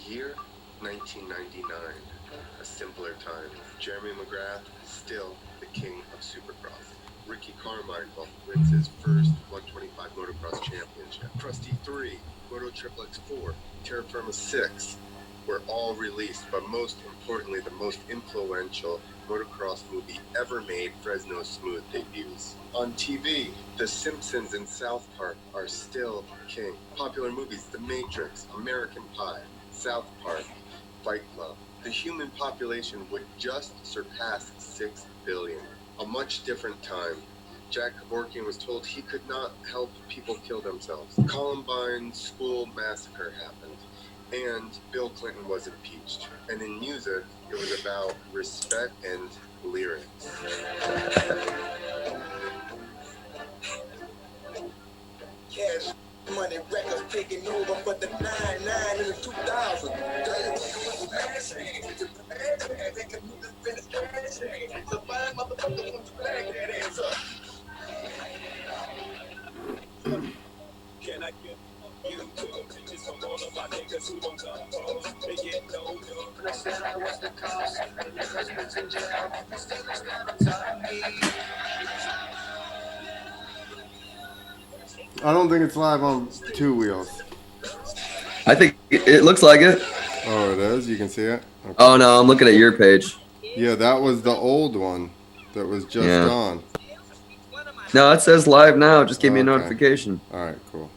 year 1999, a simpler time. Jeremy McGrath is still the king of Supercross. Ricky Carmichael wins his first 125 motocross championship. Krusty 3, Moto Triple X 4, Terra Firma 6 were all released, but most importantly, the most influential motocross movie ever made, Fresno Smooth, debuts. On TV, The Simpsons and South Park are still king. Popular movies, The Matrix, American Pie, South Park, Fight Club. The human population would just surpass 6 billion. A much different time. Jack Kevorkian was told he could not help people kill themselves. Columbine school massacre happened, and Bill Clinton was impeached. And in music, it was about respect and lyrics. Cash Money Records taking over for the 99 in the 2000. Can I get you pictures from all of my niggas who don't come home? They get no good. I said I was the cause, and your husband's in jail. You still stand on me. I don't think it's live on Two Wheels. I think it looks like it. Oh, it is? You can see it? Okay. Oh, no, I'm looking at your page. Yeah, that was the old one that was just on. No, it says live now. Just gave me a notification. All right, cool.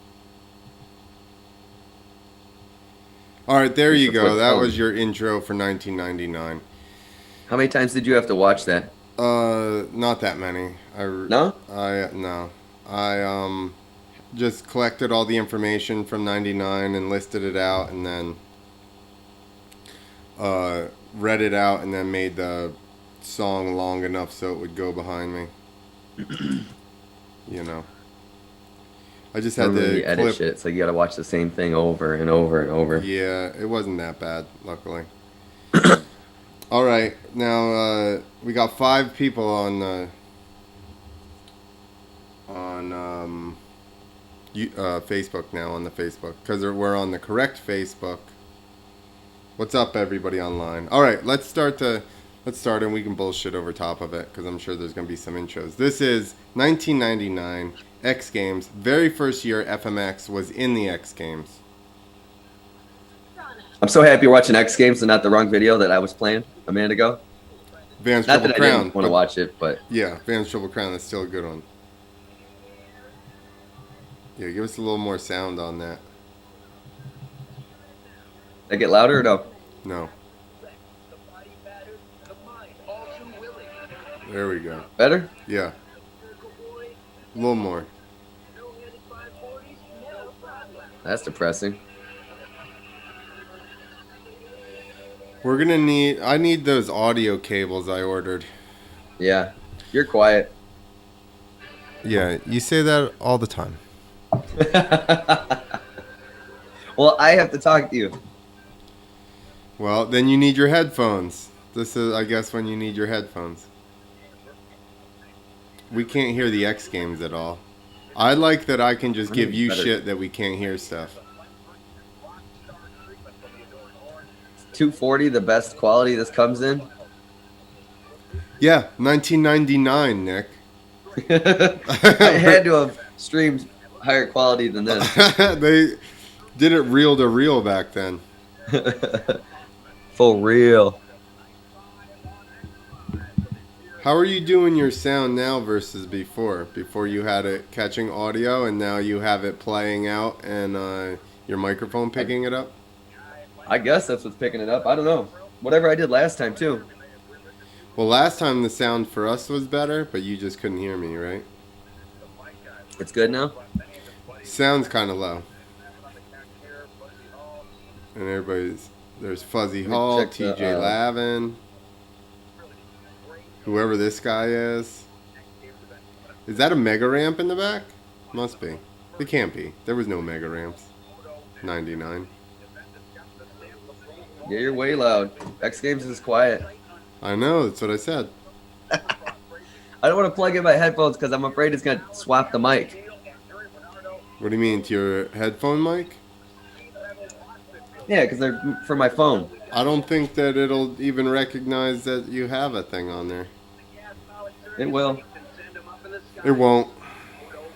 All right, there you go. That was your intro for 1999. How many times did you have to watch that? Not that many. No? No. I just collected all the information from 99 and listed it out, and then read it out, and then made the song long enough so it would go behind me. You know. I just had to edit shit, so you got to watch the same thing over and over and over. Yeah, it wasn't that bad, luckily. All right, now we got 5 people on Facebook now, on the Facebook, because we're on the correct Facebook. What's up, everybody online? All right, let's start, and we can bullshit over top of it, because I'm sure there's going to be some intros. This is 1999 X Games. Very first year FMX was in the X Games. I'm so happy you're watching X Games and not the wrong video that I was playing a minute ago. Vans not Triple that Crown. I didn't want to watch it, but yeah, Vans Triple Crown is still a good one. Yeah, give us a little more sound on that. Did I get louder or no? No. There we go. Better? Yeah. A little more. That's depressing. We're gonna need. I need those audio cables I ordered. Yeah. You're quiet. Yeah, you say that all the time. Well, I have to talk to you. Well, then you need your headphones. This is, I guess, when you need your headphones. We can't hear the X Games at all. I like that I can just give you shit that we can't hear stuff. 240, the best quality this comes in? Yeah, 1999, Nick. I had to have streamed higher quality than this. They did it reel to reel back then. For real. How are you doing your sound now versus before? Before you had it catching audio and now you have it playing out and your microphone picking it up? I guess that's what's picking it up. I don't know. Whatever I did last time too. Well, last time the sound for us was better, but you just couldn't hear me, right? It's good now? Sounds kind of low. And there's Fuzzy Hall, TJ Lavin. Whoever this guy is. Is that a mega ramp in the back? Must be. It can't be. There was no mega ramps. 99. Yeah, you're way loud. X Games is quiet. I know, that's what I said. I don't want to plug in my headphones because I'm afraid it's going to swap the mic. What do you mean, to your headphone mic? Yeah, because they're for my phone. I don't think that it'll even recognize that you have a thing on there. It will. It won't.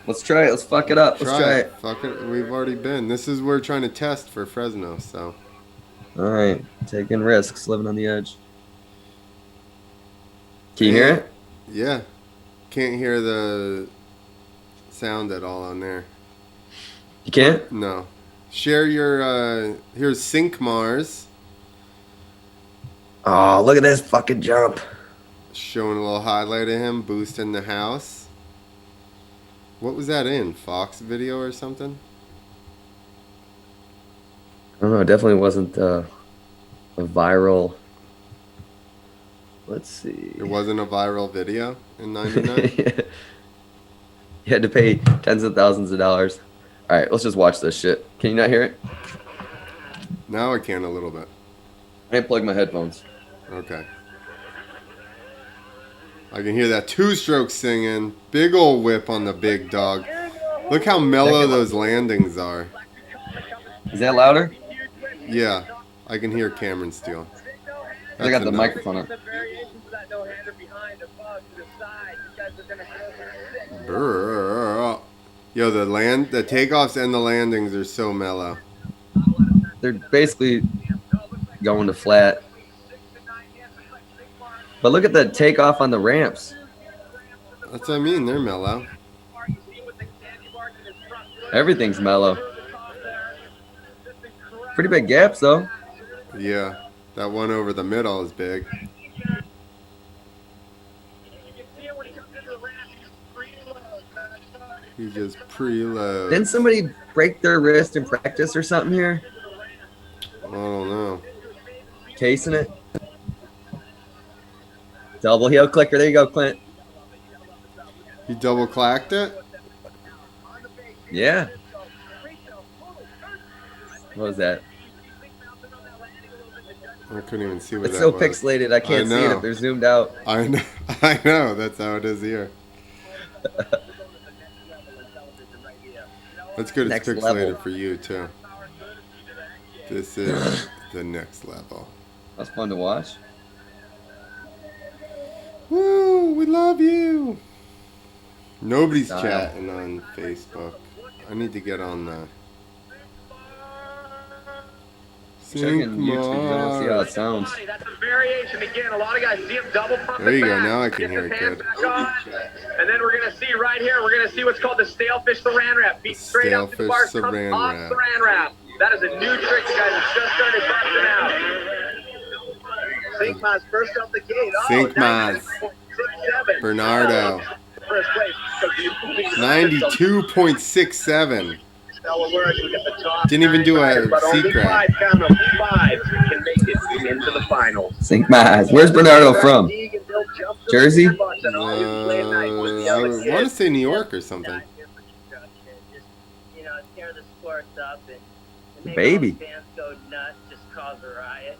Let's try it. Let's fuck it up. Let's Try try it. it. Fuck it. We've already been. This is we're trying to test for Fresno, so. All right. Taking risks, living on the edge. Can you hear it? Yeah. Can't hear the sound at all on there. You can't? No. Share your, here's Sync Mars. Oh, look at this fucking jump. Showing a little highlight of him boosting the house. What was that in? Fox video or something? I don't know. It definitely wasn't a viral. Let's see. It wasn't a viral video in 99? You had to pay tens of thousands of dollars. All right, let's just watch this shit. Can you not hear it? Now I can a little bit. I unplugged my headphones. Okay. I can hear that two-stroke singing. Big old whip on the big dog. Look how mellow those landings are. Is that louder? Yeah, I can hear Cameron Steele. I got the microphone on. Brrr. Yo, the takeoffs and the landings are so mellow. They're basically going to flat. But look at the takeoff on the ramps. That's what I mean. They're mellow. Everything's mellow. Pretty big gaps, though. Yeah, that one over the middle is big. He just preloads. Didn't somebody break their wrist in practice or something here? I don't know. Casing it. Double heel clicker. There you go, Clint. He double clacked it? Yeah. What was that? I couldn't even see what It's that so was. pixelated. I can't see it if they're zoomed out. I know. I know. That's how it is here. That's good. It's Next pixelated level. for you too. This is the next level. That's fun to watch. Woo! We love you. Nobody's Style. chatting on Facebook. I need to get on the. Checking YouTube. I don't see how it sounds. That's a variation again. A lot of guys see him double pump There you it go. back, Now I can get hear his it hands good. back on, and then we're gonna see right here. We're gonna see what's called the stalefish saran wrap. Feet straight up to the Stalefish bars, comes saran off wrap. saran wrap. That is a new trick, guys. It's just started busting out. St. Maz first off the gate. St. Maz. 92.67. Bernardo. First place. 92.67. Didn't Didn't even do a seat grab. 5 can make it into the finals. St. Maz. Where's Bernardo from? Jersey? I want to say New York or something. You know, tear the sports up and make Baby. all the fans go nuts, just cause a riot.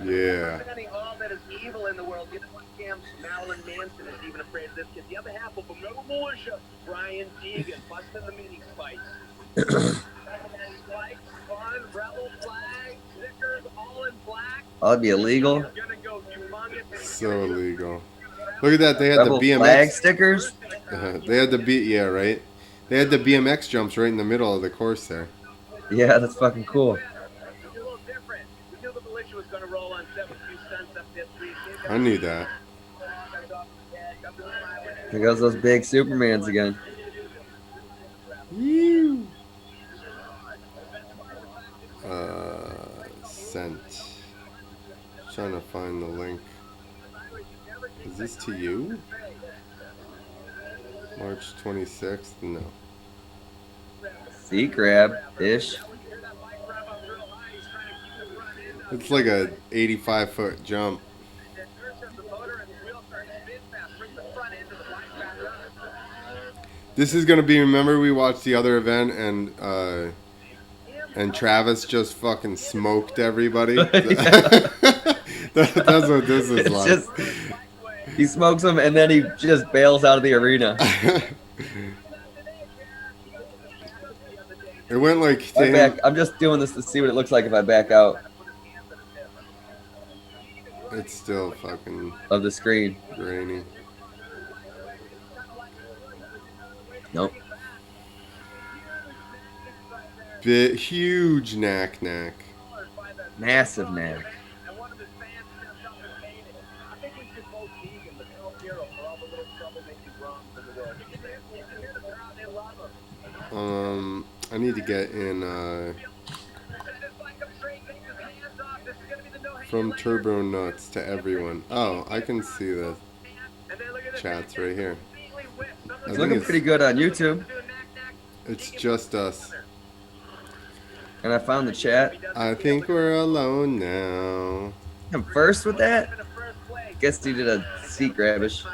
Yeah. Representing all that is evil in the world. Get one Cam Marilyn Manson is even afraid of this kid. The other half of them, no militia. Brian Deegan busting the mini spikes. Spikes, fun, rebel flag, stickers, all in black. Oh, that'd be illegal. Gonna go humongous. So illegal. Look at that. They had Rebel the flag BMX. stickers? They had the yeah, right. They had the BMX jumps right in the middle of the course there. Yeah, that's fucking cool. A little different. We knew the militia was going to roll on 72 cents up this week. I knew that. Here goes those big Supermans again. Sent. Trying to find the link. Is this to you? March 26th? No. Sea crab ish. It's like a 85-foot jump. This is gonna be. Remember, we watched the other event and Travis just fucking smoked everybody. That's what this is It's like. just he smokes them and then he just bails out of the arena. It went like I to back. him. I'm just doing this to see what it looks like if I back out It's still fucking of the screen. grainy. Nope. Bit huge knack. Massive knack. And one of his fans stepped up and made it. I think we should vote Deegan the town hero for all the little troublemaking wrongs in the world. You can hear the crowd, they love him. I need to get in from Turbo Nuts to everyone. Oh, I can see the chats right here. I It's think looking pretty good on YouTube. It's just us. And I found the chat. I think we're alone now. I'm first with that. Guess he did a seat grabbish.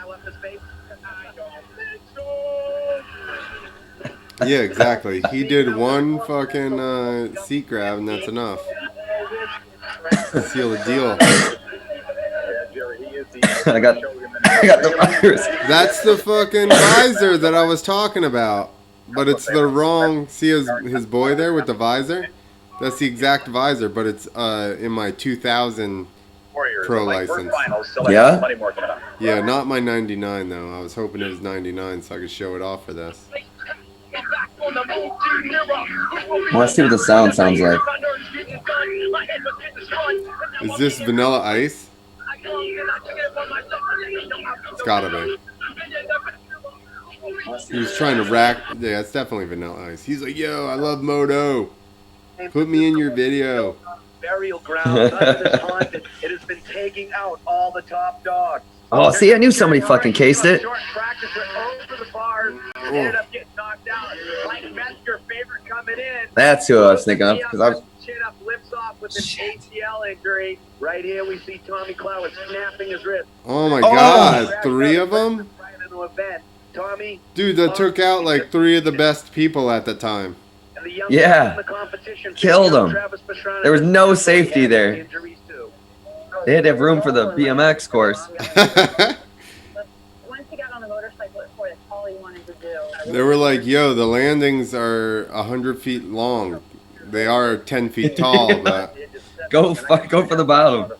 Yeah, exactly. He did one fucking seat grab, and that's enough. Seal the deal. I got the virus. That's the fucking visor that I was talking about. But it's the wrong. See his boy there with the visor? That's the exact visor, but it's in my 2000 pro license. Yeah? Yeah, not my 99 though. I was hoping it was 99 so I could show it off for this. Let's see what the sound sounds like. Is this Vanilla Ice? It's gotta be. He was trying to rack. Yeah, it's definitely Vanilla Ice. He's like, yo, I love Moto. Put me in your video. Burial ground under this haunted. It has been taking out all the top dogs. Oh, see, I knew somebody fucking cased it. Short practice went over the bars and ended up getting knocked out. Like Metzger, favorite coming in. That's who I was thinking of, because I was. Chin up, lips off with an ACL injury. Right here we see Tommy Cloward snapping his wrist. Oh my god, 3 of them? Tommy, Dude, that took out like 3 of the best people at the time. and the young Yeah. man in the competition, Killed him. Travis Pastrana, There was no safety there. injuries too. They had to have room for the BMX course. Once he got on the motorcycle at Ford, that's all he wanted to do. They were like, yo, the landings are 100 feet long. They are 10 feet tall, but Go for the bottom.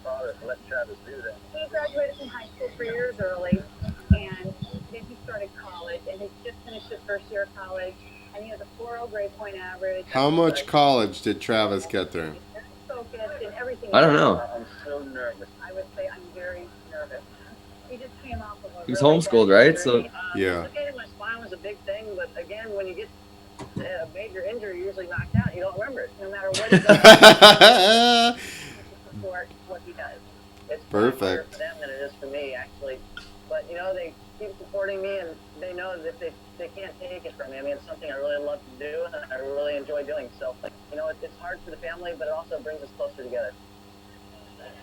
He graduated from high school 3 years early, and then he started college, and he just finished his first year of college, and he has a 4.0 grade point average. how much college did Travis get through? Very focused and everything. I don't know. I'm so nervous. I would say I'm very nervous. He just came off of a He was really homeschooled, bad right? So injury. Yeah. Okay, my spine was a big thing, but again, when you get a major injury, you're usually knocked out. You don't remember it, no matter what he does. Support what he does. It's far harder Perfect. for them than it is for me, actually. But you know, they keep supporting me, and they know that they can't take it from me. I mean, it's something I really love to do, and I really enjoy doing. So, you know, it's hard for the family, but it also brings us closer together.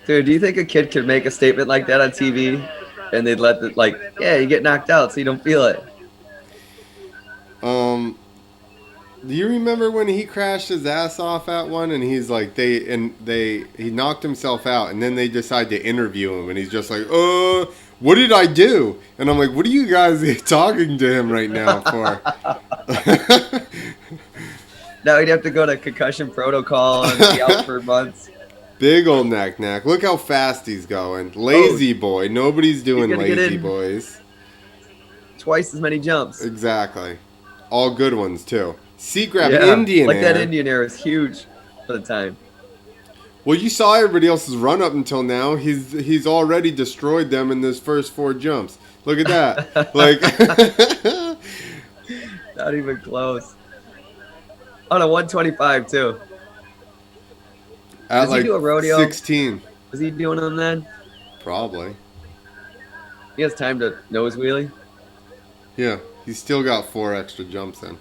Dude, do you think a kid could make a statement like that on TV, and they'd let the yeah, you get knocked out so you don't feel it? Do you remember when he crashed his ass off at one and he's like he knocked himself out and then they decide to interview him and he's just like, what did I do? And I'm like, what are you guys talking to him right now for? Now he'd have to go to concussion protocol and be out for months. Big old knack. Look how fast he's going. Lazy boy. Nobody's doing gonna get lazy in. boys. Twice as many jumps. Exactly. All good ones too. Seat grab Yeah, Indian like air. that Indian air is huge for the time. Well, you saw everybody else's run up until now. He's already destroyed them in those first 4 jumps. Look at that. Like Not even close. On a 125 too. at Does he like do a rodeo? 16. Is he doing them then? Probably. He has time to nose wheelie. Yeah, he's still got 4 extra jumps in.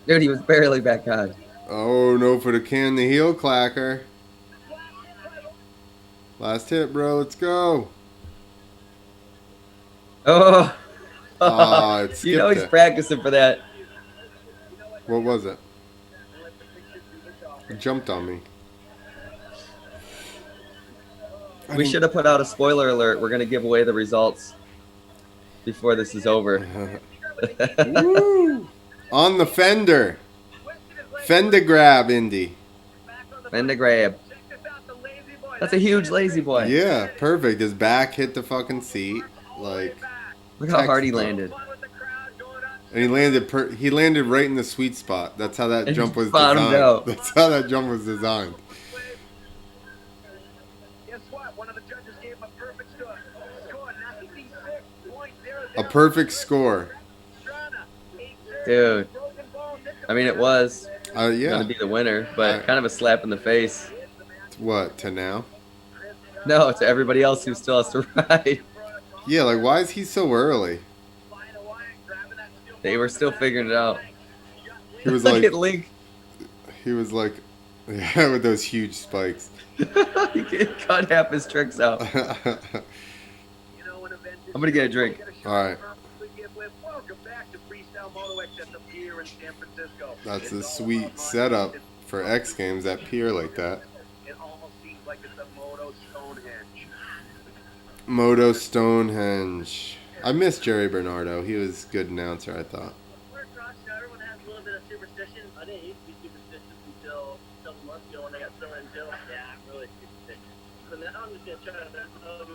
Dude, he was barely back on. Oh no for the can the heel clacker. Last hit, bro. Let's go. Oh, Oh, it you know skipped he's it. practicing for that. What was it? It jumped on me. We should have put out a spoiler alert. We're gonna give away the results before this is over. Woo! On the fender. Fender grab, Indy. And the grab. That's a huge lazy boy. Yeah, perfect. His back hit the fucking seat. Like, Look how hard he textbook. landed. And he landed right in the sweet spot. That's how that And jump was bottomed designed. out. That's how that jump was designed. Guess what? One of the judges gave him a perfect score. 96.00. A perfect score. Dude. I mean, it was Yeah. gonna be the winner, but kind of a slap in the face. What, to now? No, to everybody else who still has to ride. Yeah, like, why is he so early? They were still figuring it out. He was Look like, at Link. yeah, with those huge spikes. He cut half his tricks out. I'm gonna get a drink. All right. Welcome back to Freestyle MotoX at the pier in San Francisco. That's a sweet setup for X Games at pier like that. It almost seems like it's a Moto Stonehenge. Moto Stonehenge. I miss Jerry Bernardo. He was a good announcer, I thought. Motocross, everyone has a little bit of superstition. I didn't used to be superstitious until a couple months ago when I got thrown in jail. Yeah, I'm really superstitious. But now I'm just gonna try to.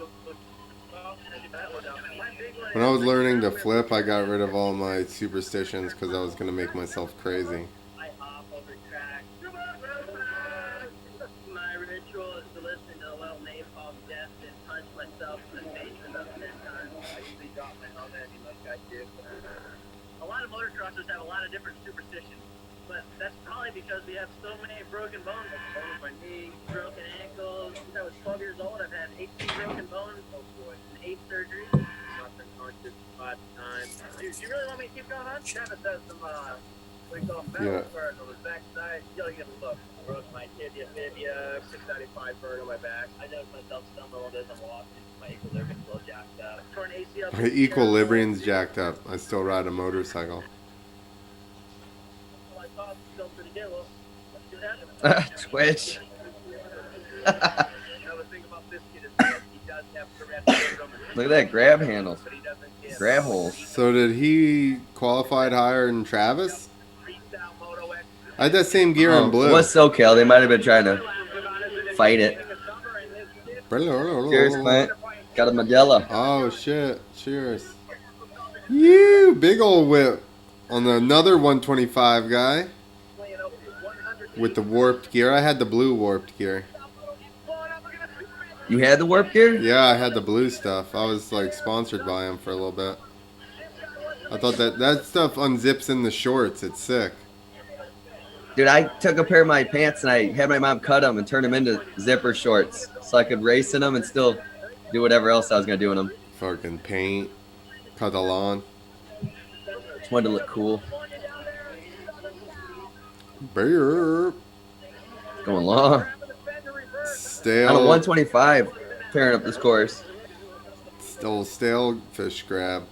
When I was learning to flip, I got rid of all my superstitions because I was going to make myself crazy. I hop over tracks. My ritual is to listen to a little napalm death and punch myself in the face about 10 times. I usually drop my helmet and like I do. A lot of motocrossers have a lot of different superstitions, but that's probably because we have so many broken bones. I've broken my knee, broken ankles. Since I was 12 years old, I've had 18 broken bones and 8 surgeries. I've been conscious 5 times. Do you really want me to keep going on? Travis has some, what do you call them, metal burns on his backside. You'll get a look. Broke my fibia, 695 burn on my back. I noticed myself stumble a little bit as I'm walking. My equilibrium's a little jacked up. Torn ACL. My equilibrium's jacked up. I still ride a motorcycle. Well, I thought it was still pretty good. Well, let's see what happens. Twitch. Another thing about this kid is that he does have Tourette syndrome. Look at that grab handle. But he doesn't get Grab holes. So did he qualified higher than Travis? Freestyle Moto X. I had that same gear in blue. It was SoCal. They might have been trying to fight it. Cheers, Clint. Got a Modelo. Oh shit! Cheers. You big old whip on another 125 guy with the warped gear. I had the blue warped gear. You had the warp gear? Yeah, I had the blue stuff. I was like sponsored by him for a little bit. I thought that stuff unzips in the shorts. It's sick. Dude, I took a pair of my pants and I had my mom cut them and turn them into zipper shorts so I could race in them and still do whatever else I was going to do in them. Fucking paint, cut the lawn. Just wanted to look cool. Beer. Going long. Stale. On a 125, tearing up this course. Still stale fish grab.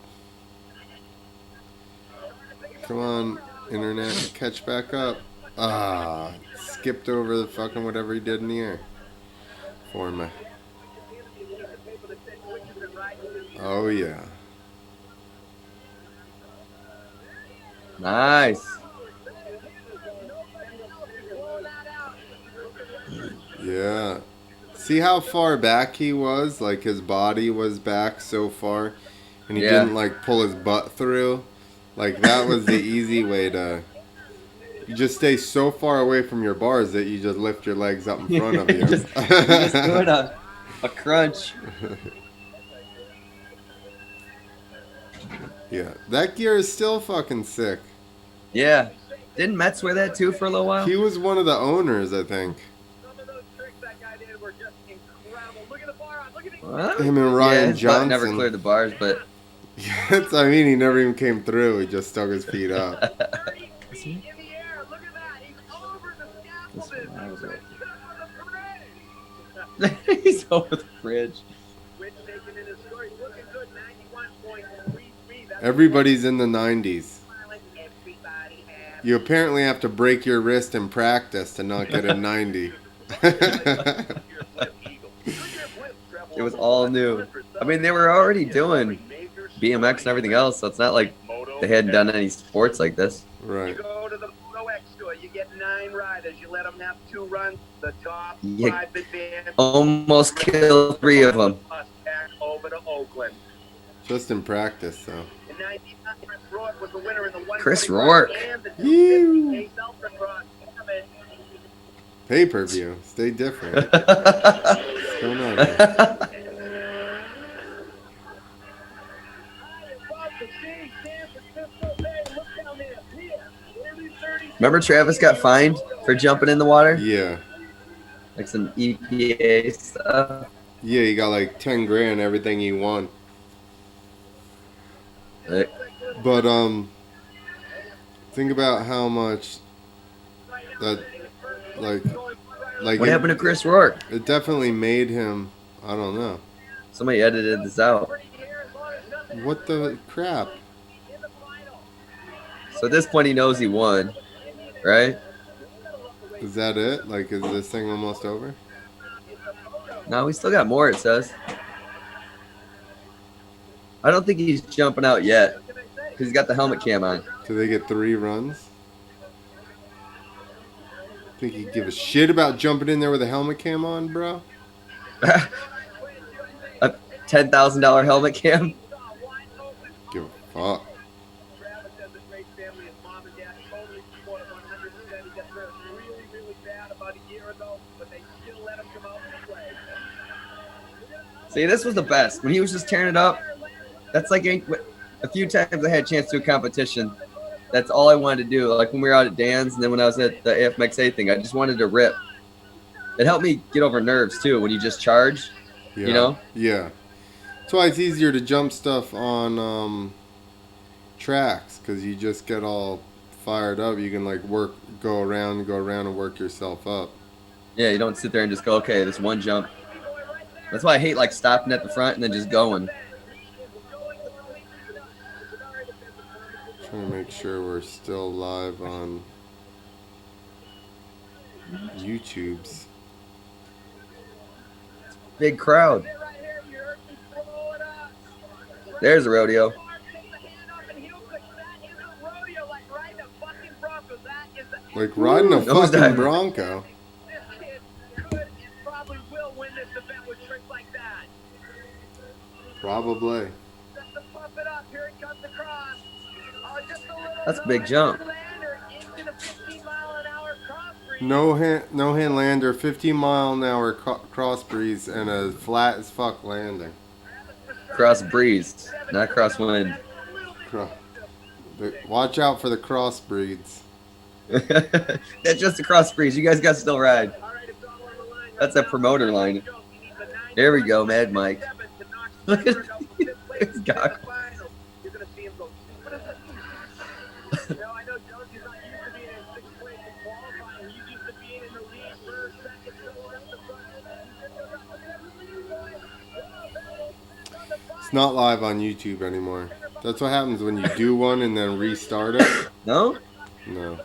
Come on, internet, catch back up. Ah, skipped over the fucking whatever he did in the air. For me. Oh yeah. Nice. Yeah. See how far back he was? Like his body was back so far and he didn't like pull his butt through. Like that was the easy way to. You just stay so far away from your bars that you just lift your legs up in front of you. just doing a crunch. Yeah, that gear is still fucking sick. Yeah. Didn't Metz wear that too for a little while? He was one of the owners, I think. Some of those tricks that guy did were just incredible. Look at the bar. Look at the What? Him and Yeah, Ryan his butt Johnson. never cleared the bars, but Yes, I mean, he never even came through. He just stuck his feet up. 30 feet in the air. Look at that. He's over the scaffolding. he's over the bridge. Which taken in his score. He's looking good. 91.33. That's Everybody's in the 90s. everybody has. You apparently have to break your wrist in practice to not get a 90. Your flip eagle. Look at your flip. It was all new. I mean, they were already doing BMX and everything else, so it's not like they hadn't done any sports like this. Right. You go to the Moto X store, you get 9 riders. You let them have 2 runs. The top You 5 advance. almost killed 3 of them. Bus back over to Oakland. Just in practice, though. In 99, Chris Rourke was the winner in the 125 Chris Rourke. and the Ew. 250 Ultracross tournament. Pay-per-view. Stay different. What's going on here? Remember Travis got fined for jumping in the water? Yeah. Like some EPA stuff. Yeah, he got like 10 grand, everything he won. Like, But, think about how much that, like what happened to Chris Rourke? it definitely made him, I don't know. Somebody edited this out. What the crap? So at this point, he knows he won, right? Is that it? Like, is this thing almost over? No, we still got more, it says. I don't think he's jumping out yet because he's got the helmet cam on. Do they get 3 runs? Think he'd give a shit about jumping in there with a helmet cam on, bro? A $10,000 helmet cam? Give a fuck. Travis has a great family. His mom and dad totally support him 100%. He got hurt really, really bad about a year ago, but they still let him come out and play. See, this was the best. When he was just tearing it up, that's like a few times I had a chance to do a competition. That's all I wanted to do. Like when we were out at Dan's and then when I was at the AFMXA thing, I just wanted to rip. It helped me get over nerves too when you just charge, Yeah. you know? Yeah. That's why it's easier to jump stuff on tracks, because you just get all fired up. You can like go around and work yourself up. Yeah, you don't sit there and just go, okay, this one jump. That's why I hate like stopping at the front and then just going. Trying to make sure we're still live on YouTube's. Big crowd. There's a rodeo. Like riding a Ooh, nose fucking diving. Bronco. Probably. That's a big jump. No hand lander, 15-mile-an-hour cross breeze, and a flat as fuck landing. Cross breeze, not cross wind. Watch out for the cross breeds. That's just a cross breeze. You guys got to still ride. That's a promoter line. There we go, Mad Mike. Look at his goggles. It's not live on YouTube anymore. That's what happens when you do one and then restart it. No? No.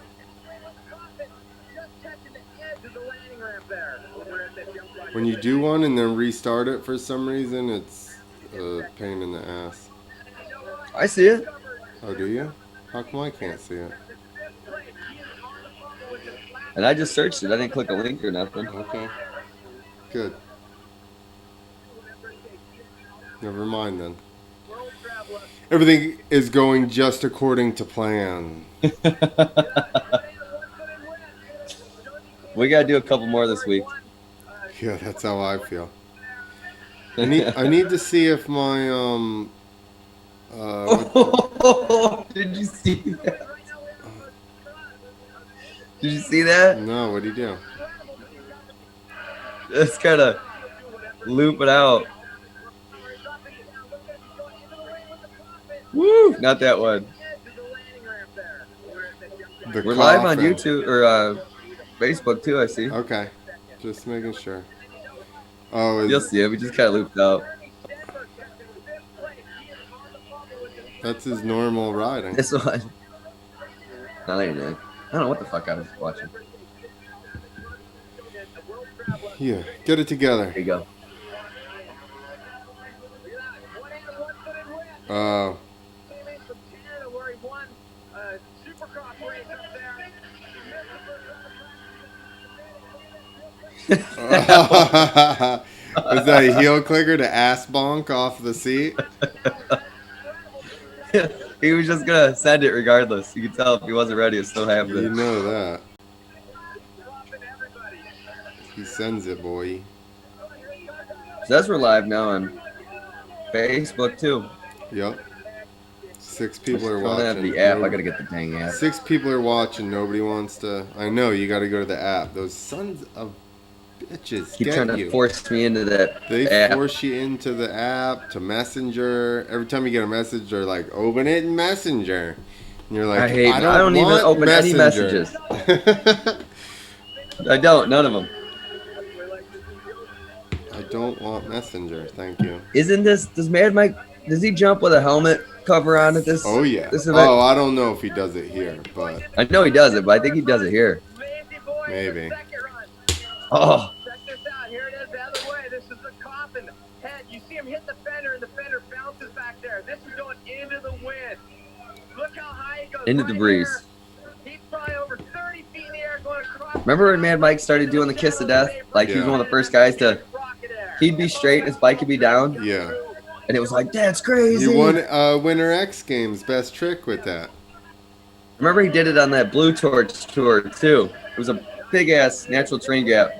When you do one and then restart it for some reason, it's a pain in the ass. I see it. Oh, do you? How come I can't see it? And I just searched it. I didn't click a link or nothing. Okay. Good. Never mind then. Everything is going just according to plan. We got to do a couple more this week. Yeah, that's how I feel. I need to see if my Did you see that? Did you see that? No, what'd he do? Just kind of loop it out. Woo! Not that one. The We're live on coffin. YouTube or Facebook too. I see. Okay, just making sure. Oh, You'll see it. We just kind of looped out. that's his normal riding. This one. No, you're not. I don't know what the fuck I was watching. Yeah, get it together. There you go. Oh. Teammate from Canada where he won Supercross race up there. He missed the first round. Was that a heel clicker to ass bonk off the seat? He was just gonna send it regardless. You could tell if he wasn't ready, it's still You happening. know that. Dropping everybody. He sends it, boy. So that's we're live now on Facebook too. Yep. 6 people are Don't have watching. the app. I gotta get the dang app. 6 people are watching. Nobody wants to. I know you got to go to the app. Those sons of bitches Keep get trying to you. force me into that They app. force you into the app, to Messenger. Every time you get a message, they're like, "Open it in Messenger." And you're like, I don't even want open any Messenger." I don't. None of them. I don't want Messenger. Thank you. Isn't this? Does Mad Mike? Does he jump with a helmet cover on at this? Oh yeah. This event? Oh, I don't know if he does it here, but I know he does it, but I think he does it here. Lazy boy in the Maybe. second run. Oh, Check this out. Here it is the other way. This is the coffin head. You see him hit the fender, and the fender bounces back there. This is going into the wind. Look how high it goes. Into the breeze. Here, he's probably over 30 feet in the air going across. remember when Mad Mike started doing the kiss of death? Like he was Yeah. one of the first guys to. Rocket air. He'd be straight, his bike would be down, yeah. and it was like that's crazy. He won Winter X Games best trick with that. Remember he did it on that Blue Torch tour too. It was a big ass natural terrain gap.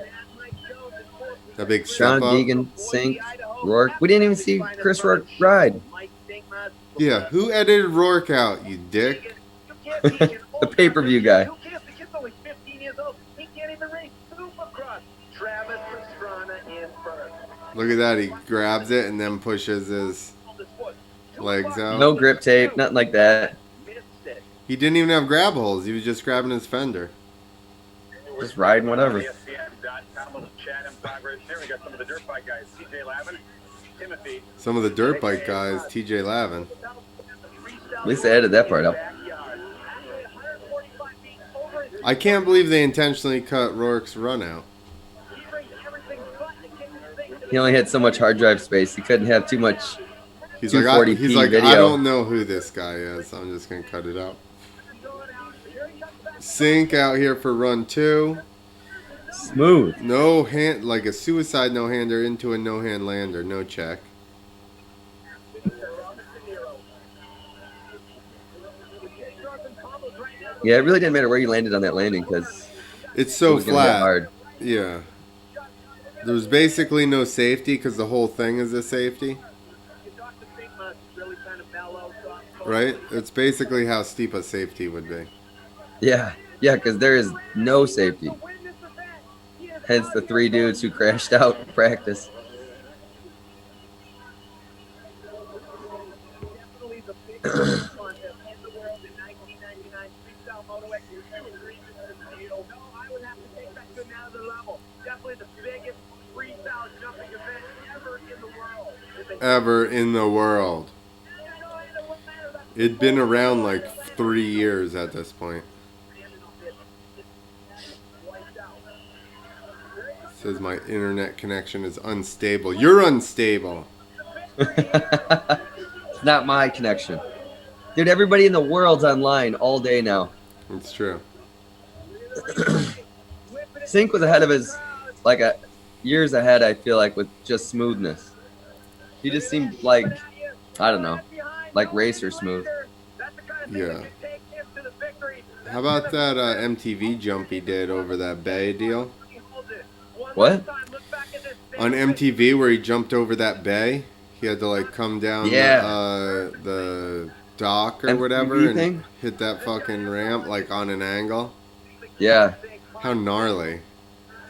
That big Sean step up. Deegan, Sink, Rourke. We didn't even see Chris Rourke ride. Yeah. Who edited Rourke out? You dick. The pay-per-view guy. Who cares? The kid's only 15 years old. He can't even race Supercross. Travis Pastrana in first. Look at that. He grabs it and then pushes his legs out. No grip tape, nothing like that. Missed it. He didn't even have grab holes. He was just grabbing his fender. Just riding whatever. ESPN.com with Chad and Progress. Here we got some of the dirt bike guys. TJ Lavin, Timothy. Some of the dirt bike guys, TJ Lavin. At least they added that part up. I can't believe they intentionally cut Rourke's run out. He only had so much hard drive space. He couldn't have too much. He's like, 240p video. I don't know who this guy is. I'm just gonna cut it out. Sink out here for run 2. Smooth. No hand, like a suicide no-hander into a no-hand lander. No check. Yeah, it really didn't matter where you landed on that landing because It's it so was gonna get flat. hard. Yeah. There's basically no safety because the whole thing is a safety. Right? It's basically how steep a safety would be. Yeah, yeah, because there is no safety. Hence the 3 dudes who crashed out in practice. Ever in the world. It'd been around like 3 years at this point. Says my internet connection is unstable. You're unstable. It's not my connection. Dude, everybody in the world's online all day now. It's true. Sink was ahead of his, like, years ahead, I feel like, with just smoothness. He just seemed like, I don't know, like racer smooth. Yeah. How about that MTV jump he did over that bay deal? What? On MTV where he jumped over that bay? He had to like come down the dock or MTV whatever and thing? hit that fucking ramp like on an angle. Yeah. How gnarly.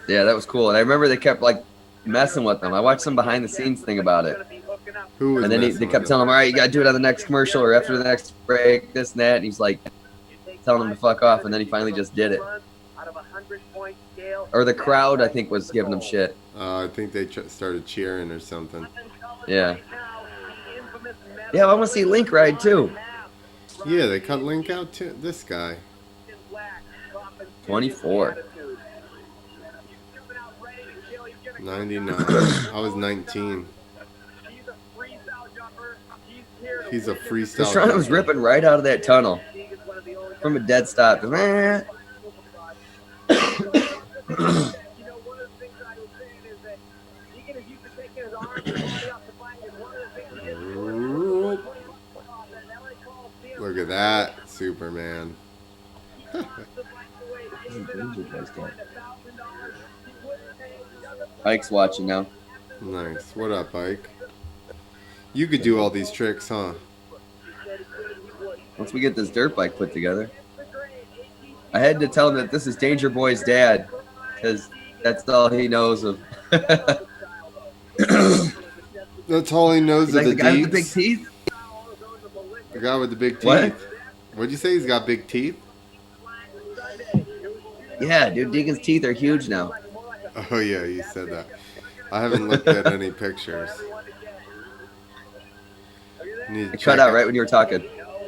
Yeah, that was cool. And I remember they kept, like, messing with them. I watched some behind-the-scenes thing about it. Who was And then they messing kept with telling him, all right, you got to do it on the next commercial or after the next break, this and that. And he's like, telling him to fuck off. And then he finally just did it. Or the crowd, I think, was giving him shit. I think they started cheering or something. Yeah. Yeah, I want to see Link ride, too. Yeah, they cut Link out to this guy. 24. 99. I was 19. He's a freestyle. Pastrana was junkie. ripping right out of that tunnel from a dead stop. You know, one of the things I was saying is that Deegan is used to taking his arms and body off the bike, and one of the things he did Look at that, Superman. Ike's watching now. Nice. What up, Ike? You could do all these tricks, huh? Once we get this dirt bike put together, I had to tell him that this is Danger Boy's dad, because that's all he knows of. That's all he knows He's of like the the guy with the big deeds. teeth. The guy with the big teeth. What? What'd you say? He's got big teeth? Yeah, dude, Deegan's teeth are huge now. Oh yeah, you said that. I haven't looked at any pictures. Need to It check cut out it. right when you were talking.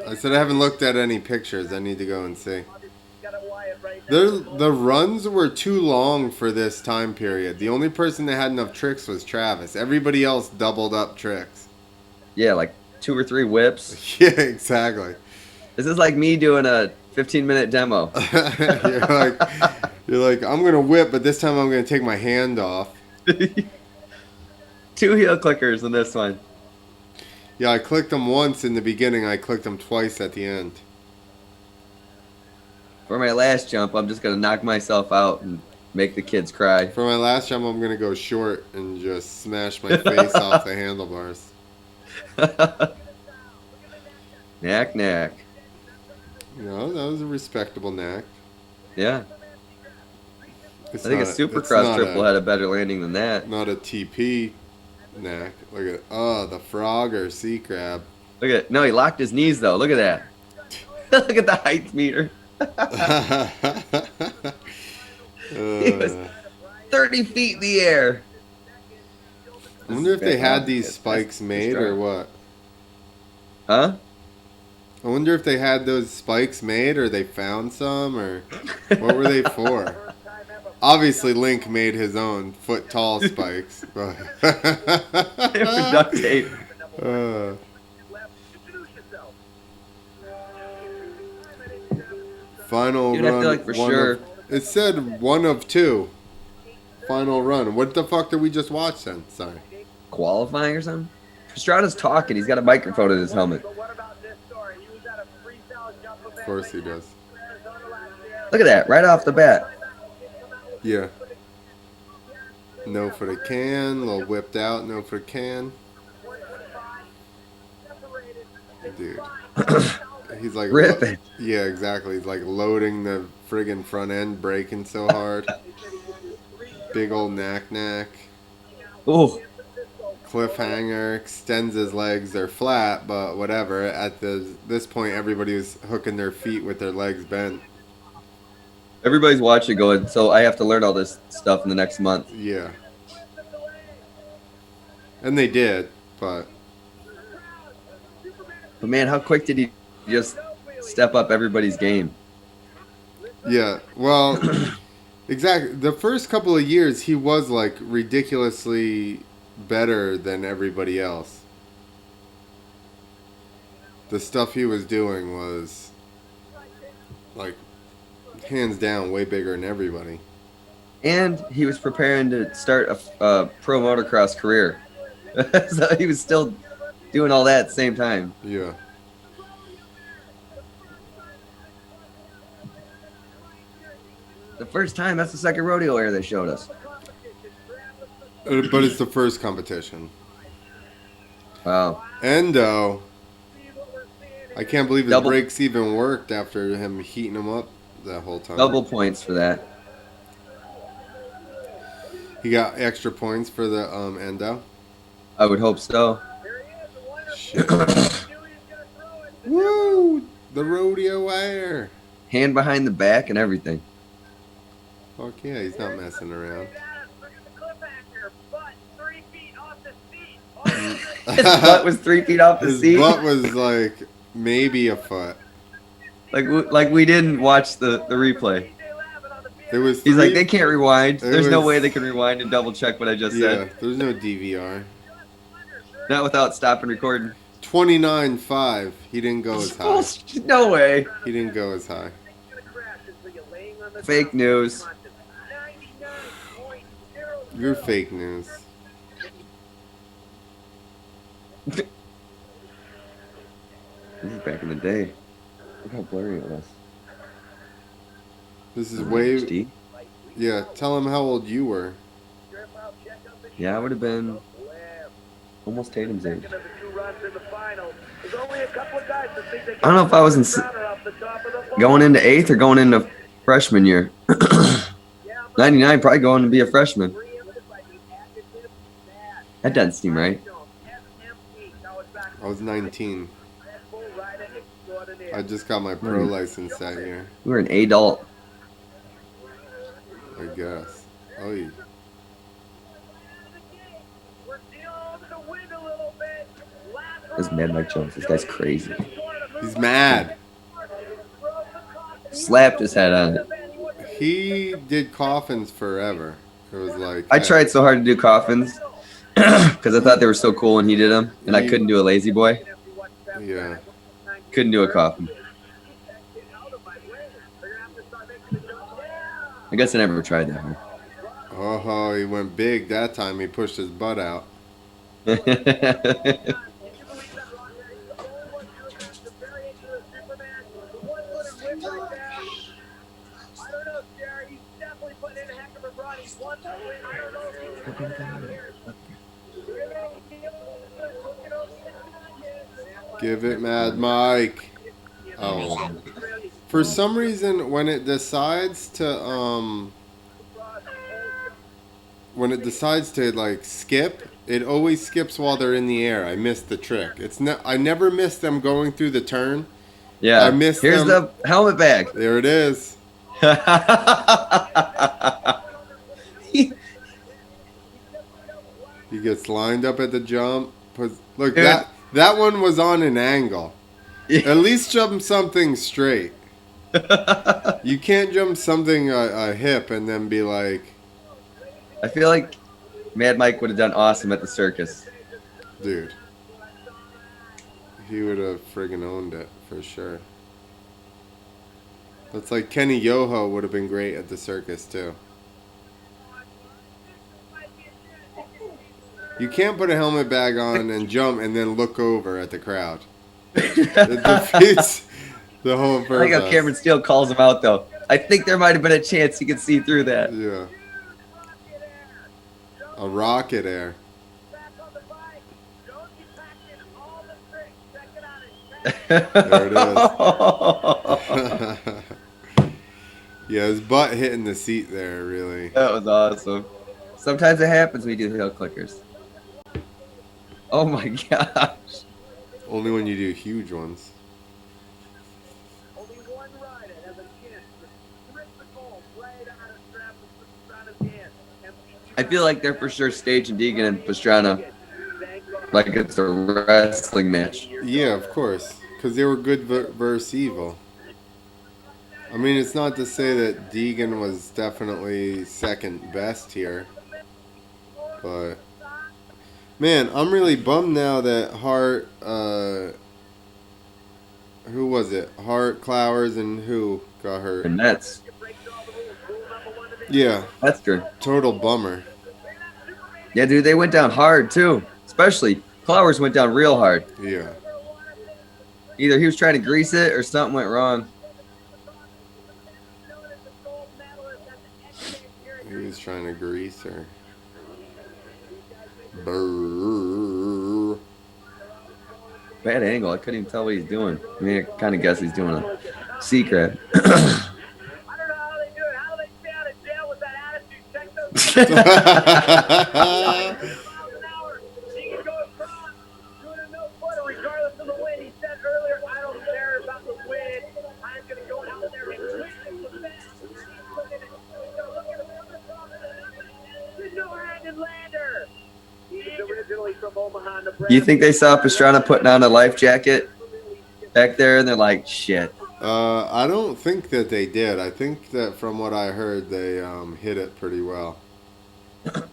I said I haven't looked at any pictures. I need to go and see. The runs were too long for this time period. The only person that had enough tricks was Travis. Everybody else doubled up tricks. Yeah, like 2 or 3 whips. Yeah, exactly. This is like me doing a 15-minute demo. you're like, I'm gonna whip, but this time I'm gonna take my hand off. 2 heel clickers in this one. Yeah, I clicked them once in the beginning. I clicked them twice at the end. For my last jump, I'm just going to knock myself out and make the kids cry. For my last jump, I'm gonna go short and just smash my face off the handlebars. Knack, knack. You know, that was a respectable knack. Yeah. It's I think a it's Supercross not triple had a better landing than that. Not a TP knack. Look at the frog or sea crab. Look at no, he locked his knees though. Look at that. Look at the height meter. He was 30 feet in the air. I wonder if they had these spikes made or what. Huh? I wonder if they had those spikes made or they found some or what were they for? Obviously, Link made his own foot-tall spikes. But They were duct tape. Final Dude, I run. feel like for one sure. It said 1 of 2. Final run. What the fuck did we just watch then? Sorry. Qualifying or something? Pastrana's talking. He's got a microphone in his helmet. Of course he does. Look at that, right off the bat. Yeah. No for the can. A little whipped out. No for the can. Dude. He's like Ripping. Yeah, exactly. He's like loading the friggin' front end, braking so hard. Big old knack. Ooh. Cliffhanger, extends his legs. They're flat, but whatever. At this point, everybody was hooking their feet with their legs bent. Everybody's watching going, so I have to learn all this stuff in the next month. Yeah. And they did, but But man, how quick did he just step up everybody's game? yeah. Well, exactly. The first couple of years, he was like ridiculously better than everybody else. The stuff he was doing was like hands down way bigger than everybody. And he was preparing to start a pro motocross career. So he was still doing all that at the same time. Yeah. The first time, that's the second rodeo era they showed us. But it's the first competition. Wow. Endo. I can't believe his Double- brakes even worked after him heating him up that whole time. Double points for that. He got extra points for the Endo. I would hope so. Shit. Woo! The rodeo wire. Hand behind the back and everything. Fuck yeah, he's not messing around. His butt was 3 feet off the His seat. butt was like maybe a foot. Like we didn't watch the replay. It was. He's like, three- they can't rewind. There's no was- way they can rewind and double check what I just Yeah, said. there's no DVR. Not without stopping recording. 29.5. He didn't go as high. Bullshit. No way. He didn't go as high. Fake news. You're fake news. This is back in the day. Look how blurry it was. This is way. HD? Yeah, tell him how old you were. Yeah, I would have been almost Tatum's age. I don't know if I was in going into 8th or going into freshman year. 99 probably going to be a freshman. That doesn't seem right. I was 19. I just got my pro license that year, We were an adult. I guess. Oh, yeah. This is Mad Mike Jones. This guy's crazy. He's mad. Slapped his head on it. He did coffins forever. It was like I tried so hard to do coffins because I thought they were so cool when he did them, and I couldn't do a lazy boy. Yeah. Couldn't do a coffin. I guess I never tried that hard. Oh, he went big that time. He pushed his butt out. Give it, Mad Mike. Oh. For some reason, when it decides to like skip, it always skips while they're in the air. I missed the trick. I never missed them going through the turn. Yeah. I missed Here's them. the helmet bag. There it is. He gets lined up at the jump. Look, Dude. that one was on an angle. At least jump something straight. You can't jump something a hip and then be like, I feel like Mad Mike would have done awesome at the circus. dude. He would have friggin' owned it for sure. That's like Kenny Yoho would have been great at the circus too. You can't put a helmet bag on and jump and then look over at the crowd. It defeats the whole purpose. I like how Cameron Steele calls him out, though. I think there might have been a chance he could see through that. Yeah. A rocket air. There it is. Yeah, his butt hitting the seat there, really. That was awesome. Sometimes it happens when you do hill clickers. Oh my gosh. Only when you do huge ones. Only one rider has a chance to strip the gold right out of Pastrana's hand. I feel like they're for sure staging Deegan and Pastrana like it's a wrestling match. Yeah, of course. Because they were good versus evil. I mean, it's not to say that Deegan was definitely second best here. But, man, I'm really bummed now that Hart, who was it? Hart, Clowers, and who got hurt? And that's Yeah, good. total bummer. Yeah, dude, they went down hard too. Especially Clowers went down real hard. Yeah. Either he was trying to grease it or something went wrong. He was trying to grease her. Brrr. Bad angle. I couldn't even tell what he's doing. I mean, I kind of guess he's doing a secret. I don't know how they do it. How do they stay out of jail with that attitude? Check those miles an hour. He can go across, doing a no-footer regardless of the wind. He said earlier, I don't care about the wind. I'm going to go out there and win the best. The no-handed lander. He's originally from Omaha, Nebraska. You think they saw Pastrana putting on a life jacket back there and they're like, shit. I don't think that they did. I think that from what I heard, they hit it pretty well. Black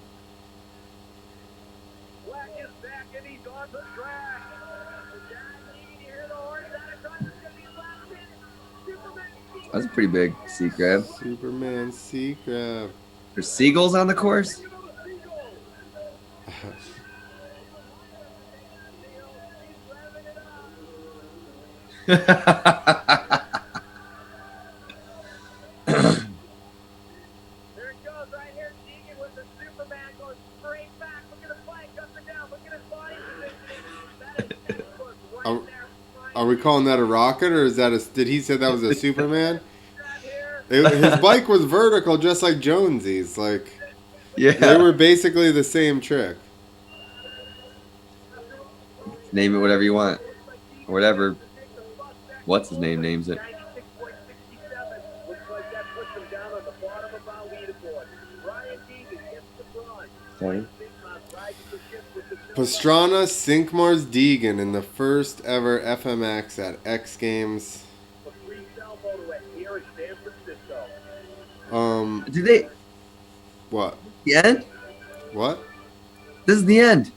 is back and he's on the track. That's a pretty big sea crab. Superman sea crab. There's seagulls on the course? There it goes right here. Deegan with the Superman going straight back. Look at the flank up and down. Look at his body positioning. That is textbook right Are, there. are we calling that a rocket, or is that a? Did he say that was a Superman? Grab here. His bike was vertical, just like Jonesy's. Like Yeah. they were basically the same trick. Name it whatever you want. Or whatever. What's his name names it. 96.67. Looks like that puts him down on the bottom of our leaderboard. Ryan Deegan gets the bronze. Sorry. Pastrana Sinkmars Deegan in the first ever FMX at X Games. A freestyle moto at here in San Francisco. Did they? What? The end? What? This is the end.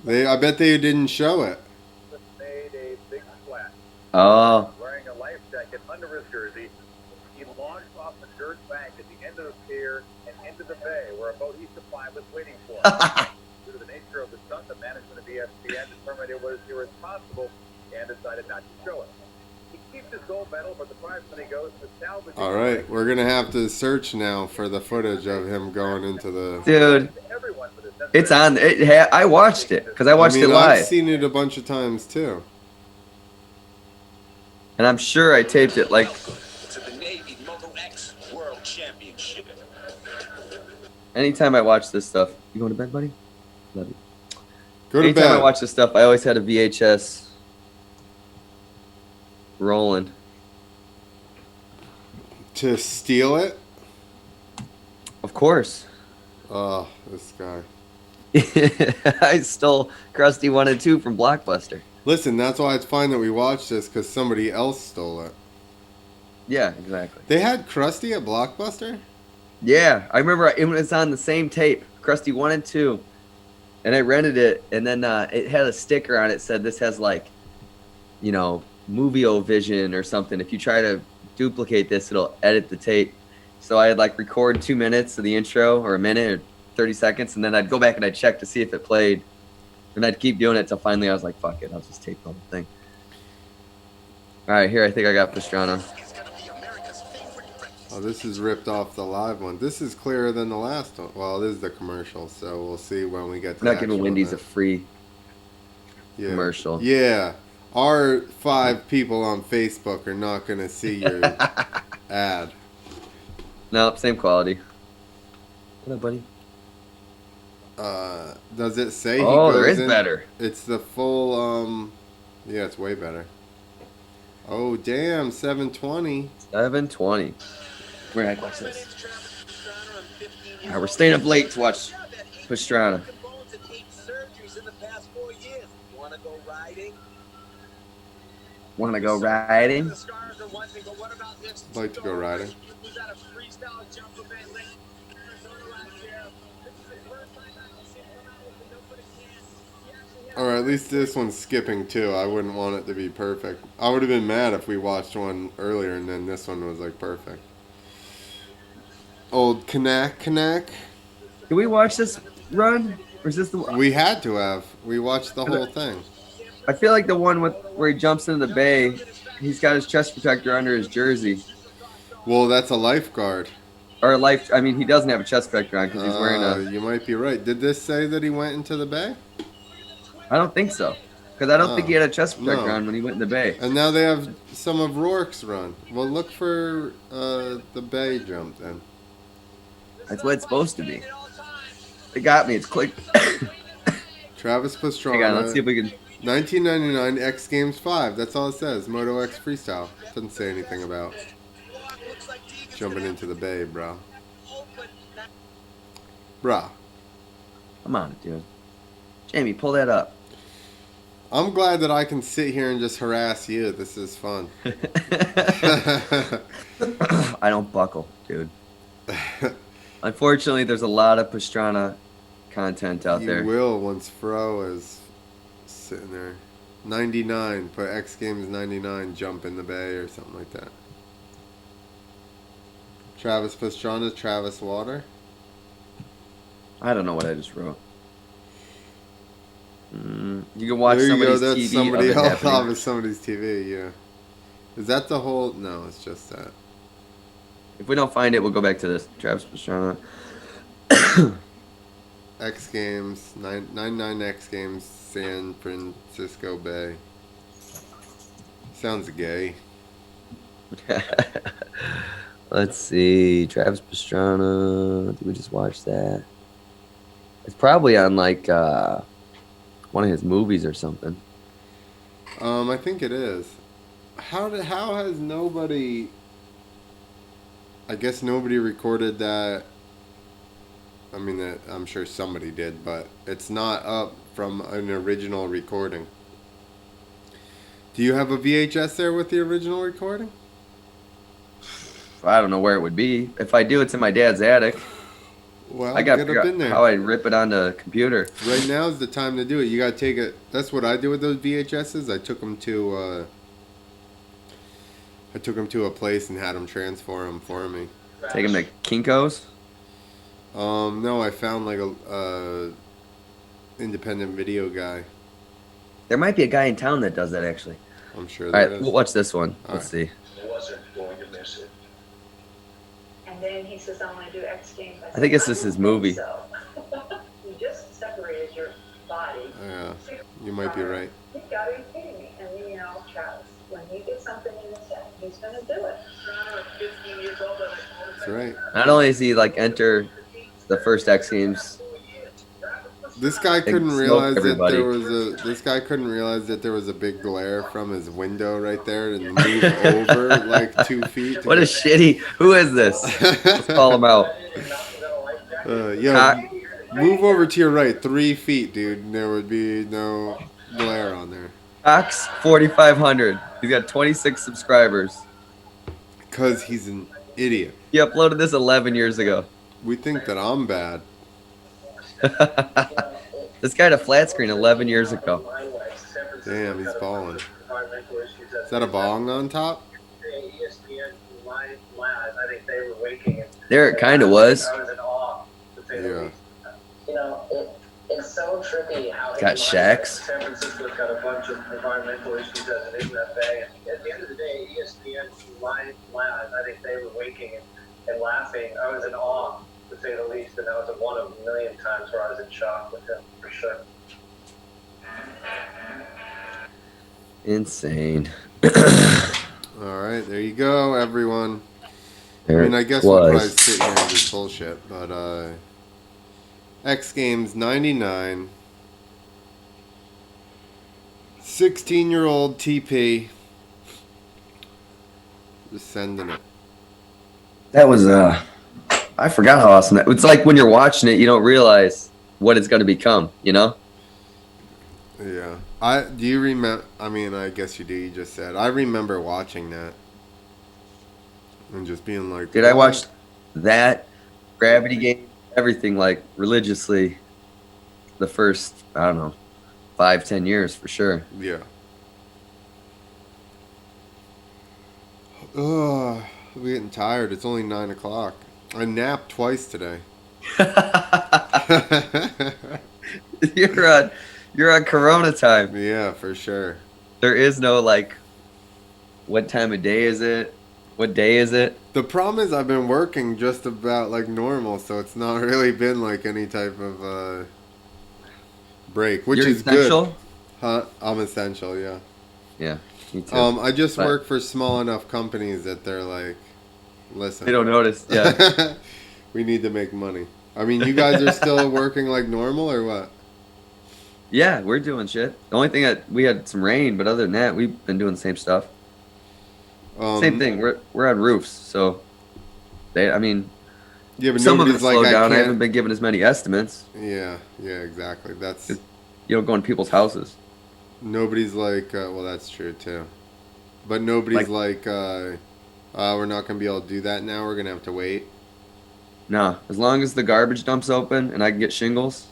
I bet they didn't show it. Made a big splash. Oh. Wearing a life jacket under his jersey, he launched off the dirt bank at the end of the pier and into the bay where a boat he supplied was waiting for him. Due to the nature of the stunt, the management of ESPN determined it was irresponsible and decided not to show it. He keeps his gold medal, but the prize money goes to salvage. All right, we're gonna have to search now for the footage of him going into the. Dude. Everyone for this. It's on. I watched it because I watched it I've live. seen it a bunch of times too. And I'm sure I taped it like. To the Navy Moto X World Championship. Anytime I watch this stuff. You going to bed, buddy? Love you. Go to Anytime I bed. watch this stuff, I always had a VHS rolling. To steal it? Of course. Oh, this guy. I stole Krusty 1 and 2 from Blockbuster. Listen, that's why it's fine that we watched this, because somebody else stole it. Yeah, exactly. They had Krusty at Blockbuster? Yeah, I remember it was on the same tape, Krusty 1 and 2. And I rented it, and then it had a sticker on it said this has like, you know, Movie-O-Vision or something. If you try to duplicate this, it'll edit the tape. So I'd like record 2 minutes of the intro or a minute or 30 seconds, and then I'd go back and I'd check to see if it played. And I'd keep doing it till finally I was like, fuck it, I'll just tape the whole thing. All right, here I think I got Pastrana. Oh, this is ripped off the live one. This is clearer than the last one. Well, it is the commercial, so we'll see when we get to I'm not the giving actual Wendy's a event. free Yeah. commercial. Yeah. Our 5 people on Facebook are not going to see your ad. Nope, same quality. What up, buddy? Does it say Oh, he goes there is in? better. It's the full, yeah, it's way better. Oh, damn, 720. 720. Where did I watch this? All right, we're staying up late to watch Pastrana. Want to go riding? Want to go riding? I'd like to go riding. Or at least this one's skipping too. I wouldn't want it to be perfect. I would have been mad if we watched one earlier and then this one was like perfect. Old Knack. Did we watch this run? Or is this the one? We had to have. We watched the whole thing. I feel like the one with where he jumps into the bay, he's got his chest protector under his jersey. Well, that's a lifeguard. Or life, I mean, he doesn't have a chest protector on because he's wearing a... You might be right. Did this say that he went into the bay? I don't think so. Because I don't think he had a chest protector No. on when he went in the bay. And now they have some of Rourke's run. Well, look for the bay jump then. That's what it's supposed to be. It got me. It's clicked. Travis Pastrana. Hang on, let's see if we can... 1999 X Games 5. That's all it says. Moto X Freestyle. Doesn't say anything about jumping into the bay, bro. Bruh. Come on, dude. Jamie, pull that up. I'm glad that I can sit here and just harass you. This is fun. I don't buckle, dude. Unfortunately, there's a lot of Pastrana content out there. You will once Fro is Sitting there. 99. Put X Games 99. Jump in the bay or something like that. Travis Pastrana, Travis Water. I don't know what I just wrote. You can watch There you go. somebody's That's TV somebody of it else happening. off of somebody's TV. Yeah. Is that the whole? No, it's just that. If we don't find it, we'll go back to this. Travis Pastrana. X Games 99 X Games San Francisco Bay. Sounds gay. Let's see. Travis Pastrana. Did we just watch that? It's probably on like one of his movies or something. I think it is. How has nobody? I guess nobody recorded that. I mean, I'm sure somebody did, but it's not up from an original recording. Do you have a VHS there with the original recording? I don't know where it would be. If I do, it's in my dad's attic. Well, I got get to up figure in out there. how I rip it on the computer. Right now is the time to do it. You gotta take it. That's what I do with those VHSs. I took them to a place and had them transfer them for me. Take him to Kinko's. No, I found like a independent video guy. There might be a guy in town that does that actually. I'm sure All there right, is. we'll watch this one. All Let's right. see. Wasn't going to miss it. And then he says, I want to do X Games. I think it's just his movie. So. You just separated your body. Yeah, you might be right. You gotta be kidding me. And you know, Travis, when he gets something in his head, he's gonna do it. That's right. Not only is he like enter the first X Games, This guy couldn't smoke realize everybody. that there was a. This guy couldn't realize that there was a big glare from his window right there, and move over like 2 feet. what a shitty. Who is this? Let's call him out. Yo, move over to your right 3 feet, dude. And there would be no glare on there. Cox 4500. He's got 26 subscribers. Cause he's an idiot. He uploaded this 11 years ago. We think that I'm bad. This guy had a flat screen 11 years ago. Damn, he's balling. Is that a bong on top? There it kind of was. Yeah. You know, it's so trippy how Got shacks. San Francisco's got a bunch of environmental issues as it is in that bay. And at the end of the day, ESPN live, I think they were waking and laughing. I was in awe, to say the least, and that was one of a million times where I was in shock with him, for sure. Insane. All right, there you go, everyone. There I mean, I guess it we'll probably was. sit here and do bullshit, but X Games 99. 16-year-old TP. Just sending it. That was I forgot how awesome that. It's like when you're watching it, you don't realize what it's going to become. You know? Yeah. Do you remember? I mean, I guess you do. You just said. I remember watching that and just being like, Dude, I "What?" watched that, Gravity Game, everything like religiously. The first, I don't know, 5-10 years for sure. Yeah. Ugh, I'm getting tired. It's only 9 o'clock. I napped twice today. You're on Corona time. Yeah, for sure. There is no like, what time of day is it? What day is it? The problem is I've been working just about like normal, so it's not really been like any type of break, which You're is essential? good. Huh? I'm essential, yeah. Yeah, me too. I just But- work for small enough companies that they're like, listen. They don't notice. Yeah. We need to make money. I mean, you guys are still working like normal or what? Yeah, we're doing shit. The only thing that we had some rain, but other than that, we've been doing the same stuff. Same thing. We're on roofs, so Yeah, but some of it nobody's like, slowed I down. I can't. haven't been given as many estimates. Yeah, exactly. That's You don't go in people's houses. nobody's like. Well, that's true too. But nobody's like, we're not gonna be able to do that now. We're gonna have to wait. No, as long as the garbage dump's open and I can get shingles,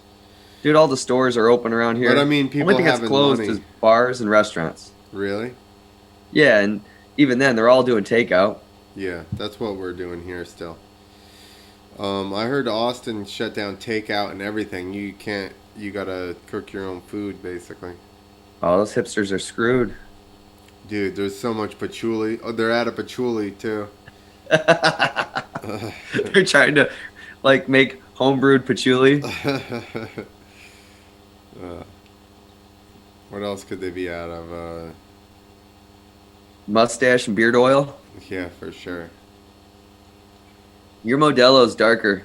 Dude, all the stores are open around here. But I mean, people Only thing that's having closed money. is bars and restaurants. Really? Yeah, and even then, they're all doing takeout. Yeah, that's what we're doing here still. I heard Austin shut down takeout and everything. You can't. You gotta cook your own food, basically. All those hipsters are screwed. Dude, there's so much patchouli. Oh, they're out of patchouli too. They're trying to like make homebrewed patchouli. What else could they be out of? Mustache and beard oil. Yeah, for sure. Your Modelo's darker.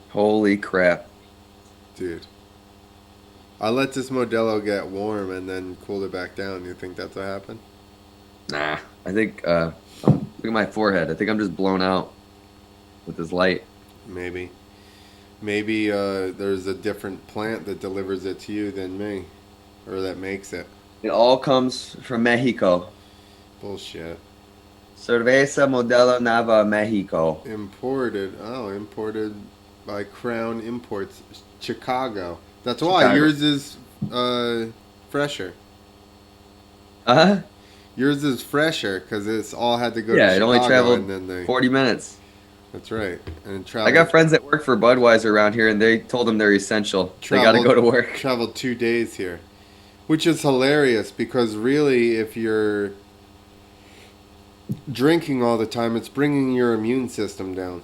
Holy crap. Dude. I let this Modelo get warm and then cooled it back down. You think that's what happened? Nah, I think, look at my forehead. I think I'm just blown out with this light. Maybe. Maybe there's a different plant that delivers it to you than me. Or that makes it. It all comes from Mexico. Bullshit. Cerveza Modelo Nava, Mexico. Imported. Oh, imported by Crown Imports. Chicago. That's why Chicago. yours is fresher. Uh-huh. Yours is fresher because it's all had to go to Yeah, it Chicago. only traveled and then they, 40 minutes. That's right. And it I traveled, got friends that work for Budweiser around here, and they told them they're essential. They got to go to work. Traveled 2 days here. Which is hilarious because really if you're drinking all the time, it's bringing your immune system down.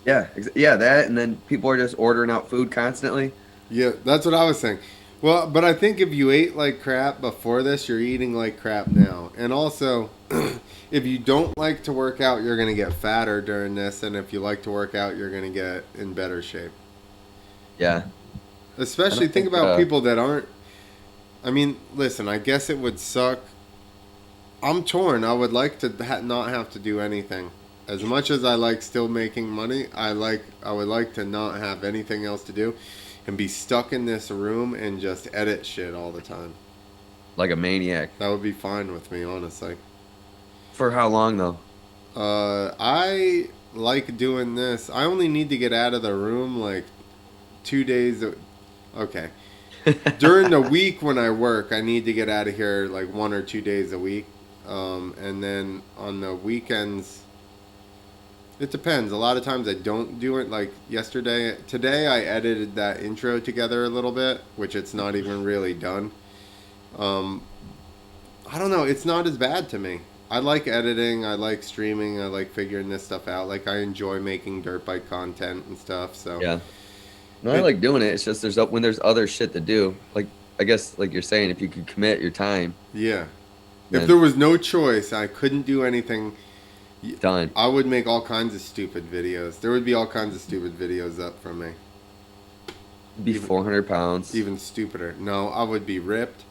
Yeah, yeah, that, and then people are just ordering out food constantly. Yeah, that's what I was saying. Well, but I think if you ate like crap before this, you're eating like crap now. And also, if you don't like to work out, you're going to get fatter during this. And if you like to work out, you're going to get in better shape. Yeah. Especially think about people that aren't. I mean, listen, I guess it would suck. I'm torn. I would like to not have to do anything. As much as I like still making money, I would like to not have anything else to do and be stuck in this room and just edit shit all the time. Like a maniac. That would be fine with me, honestly. For how long, though? I like doing this. I only need to get out of the room like 2 days. Okay. During the week when I work, I need to get out of here like 1 or 2 days a week. And then on the weekends, it depends. A lot of times I don't do it. Like today I edited that intro together a little bit, which it's not even really done. I don't know. It's not as bad to me. I like editing. I like streaming. I like figuring this stuff out. Like I enjoy making dirt bike content and stuff. So Yeah. No, I like doing it. It's just when there's other shit to do. Like I guess, like you're saying, if you could commit your time. Yeah. Then If there was no choice, I couldn't do anything. done. I would make all kinds of stupid videos. There would be all kinds of stupid videos up from me. It'd be 400 pounds. Even stupider. No, I would be ripped.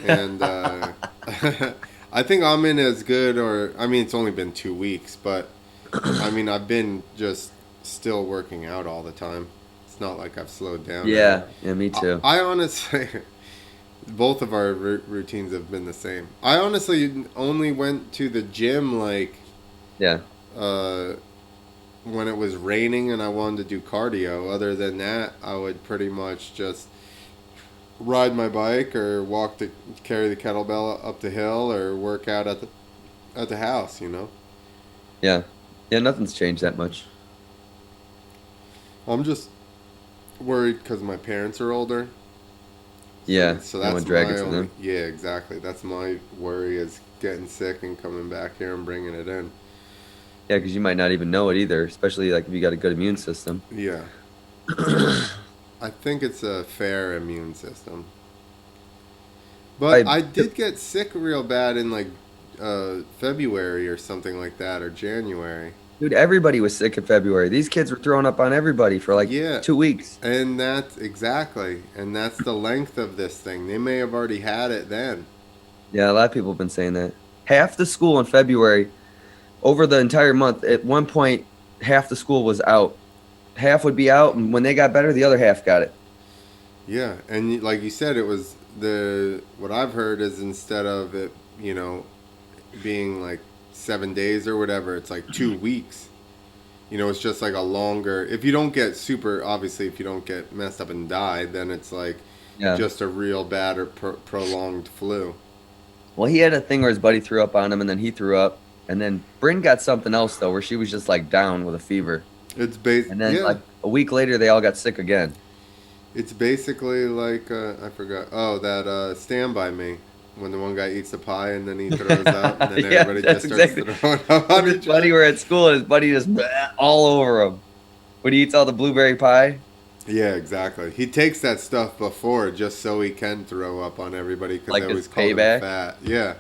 And I think I'm in as good, or I mean, it's only been 2 weeks, but I mean, I've been just still working out all the time. It's not like I've slowed down. Yeah, yeah, me too. I honestly, both of our routines have been the same. I honestly only went to the gym like, Yeah. when it was raining and I wanted to do cardio. Other than that, I would pretty much just ride my bike or carry the kettlebell up the hill or work out at the house, you know. Yeah. Yeah, nothing's changed that much. I'm just worried because my parents are older. Yeah. So you don't that's wanna drag my it to only, them. yeah, exactly. That's my worry, is getting sick and coming back here and bringing it in. Yeah, because you might not even know it either, especially like if you got a good immune system. Yeah. I think it's a fair immune system. But I did get sick real bad in like February or something like that, or January. Dude, everybody was sick in February. These kids were throwing up on everybody for like 2 weeks. And that's the length of this thing. They may have already had it then. Yeah, a lot of people have been saying that. Half the school in February, over the entire month, at one point, half the school was out. Half would be out, and when they got better, the other half got it. Yeah, and like you said, it was what I've heard is instead of it, being like 7 days or whatever, it's like 2 weeks. You know, it's just like a longer. If you don't get super, obviously, if you don't get messed up and die, then it's like Yeah. just a real bad or prolonged flu. Well, he had a thing where his buddy threw up on him, and then he threw up, and then Bryn got something else though, where she was just like down with a fever, It's based, and then yeah. like a week later they all got sick again. It's basically like I forgot. Oh, that Stand By Me, when the one guy eats the pie and then he throws up, and then Yeah, everybody that's just starts exactly. throwing up on His each buddy other. were at school, and his buddy just all over him when he eats all the blueberry pie. Yeah, exactly. He takes that stuff before just so he can throw up on everybody because Like they always his call him payback? fat. Yeah,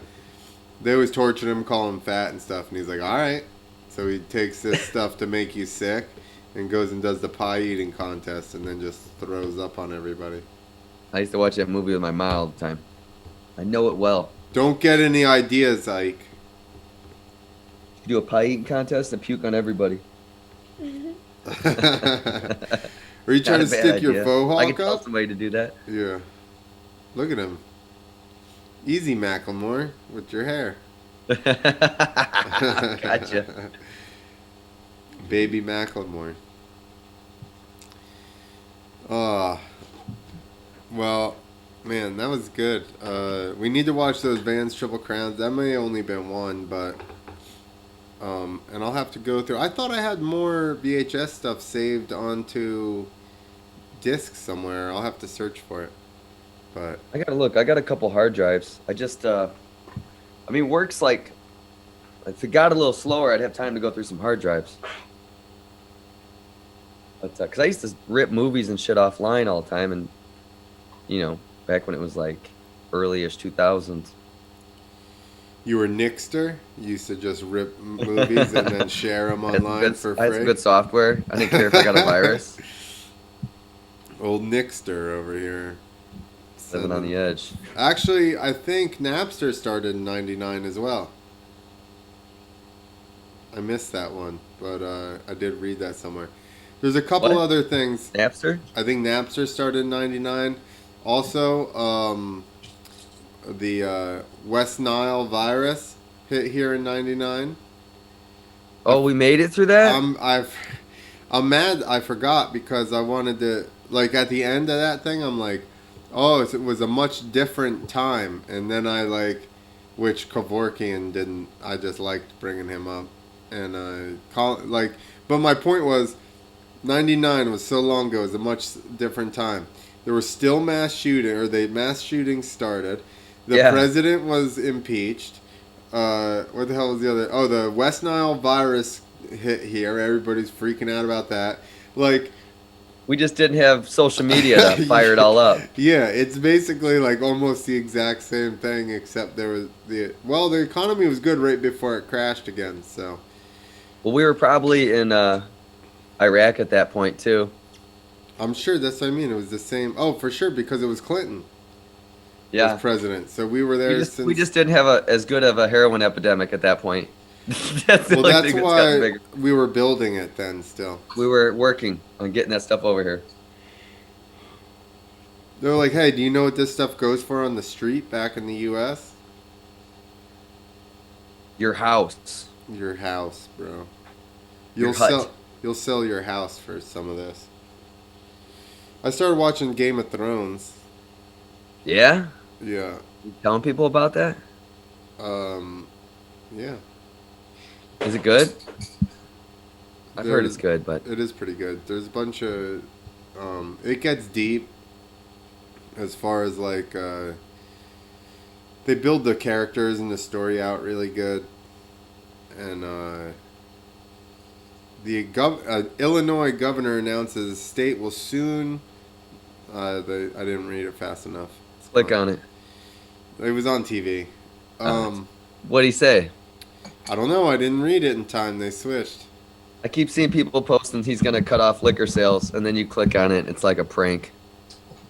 they always torture him, call him fat and stuff, and he's like, all right. So he takes this stuff to make you sick, and goes and does the pie eating contest, and then just throws up on everybody. I used to watch that movie with my mom all the time. I know it well. Don't get any ideas, Ike. Do a pie eating contest and puke on everybody. Are you trying to Not a bad stick your idea. faux I hawk could tell up? somebody to do that. Yeah. Look at him. Easy, Macklemore, with your hair. Gotcha. Baby Macklemore. Well, man, that was good. We need to watch those Vans Triple Crowns. That may have only been one, but and I'll have to go through. I thought I had more VHS stuff saved onto disc somewhere. I'll have to search for it. But I gotta look. I got a couple hard drives. I just, I mean, work's like, if it got a little slower, I'd have time to go through some hard drives. But, because I used to rip movies and shit offline all the time, and, you know, back when it was like early-ish 2000s. you were Nixter? You used to just rip movies and then share them online for I had some free? good software. I didn't care if I got a virus. Old Nixter over here. Living on the edge. Actually, I think Napster started in 99 as well. I missed that one, but I did read that somewhere. There's a couple What? other things. Napster? I think Napster started in 99. Also, the West Nile virus hit here in 99. Oh, we made it through that? I'm mad I forgot because I wanted to, like, at the end of that thing, I'm like, oh, it was a much different time. And then I, like, which Kevorkian didn't, I just liked bringing him up. And, but my point was, 99 was so long ago, it was a much different time. There was still mass shootings started. The president was impeached. What the hell was the other? Oh, the West Nile virus hit here. Everybody's freaking out about that. Like, we just didn't have social media to fire it all up. Yeah, it's basically like almost the exact same thing, except there was the economy was good right before it crashed again. So, well, we were probably in Iraq at that point too. I'm sure that's what I mean. It was the same. Oh, for sure, because it was Clinton. Yeah, was president. So we were there since. We just didn't have as good of a heroin epidemic at that point. That's why we were building it then. Still, we were working on getting that stuff over here. They're like, "Hey, do you know what this stuff goes for on the street back in the U.S.?" Your house. Your house, bro. Your You'll sell your house for some of this. I started watching Game of Thrones. Yeah? Yeah. You telling people about that? Yeah. Is it good? I've heard it's good, but it is pretty good. There's a bunch of it gets deep as far as like they build the characters and the story out really good. And the Illinois governor announces the state will soon I didn't read it fast enough. Click on it. It was on TV. What'd he say? I don't know. I didn't read it in time. They switched. I keep seeing people posting he's going to cut off liquor sales, and then you click on it. It's like a prank.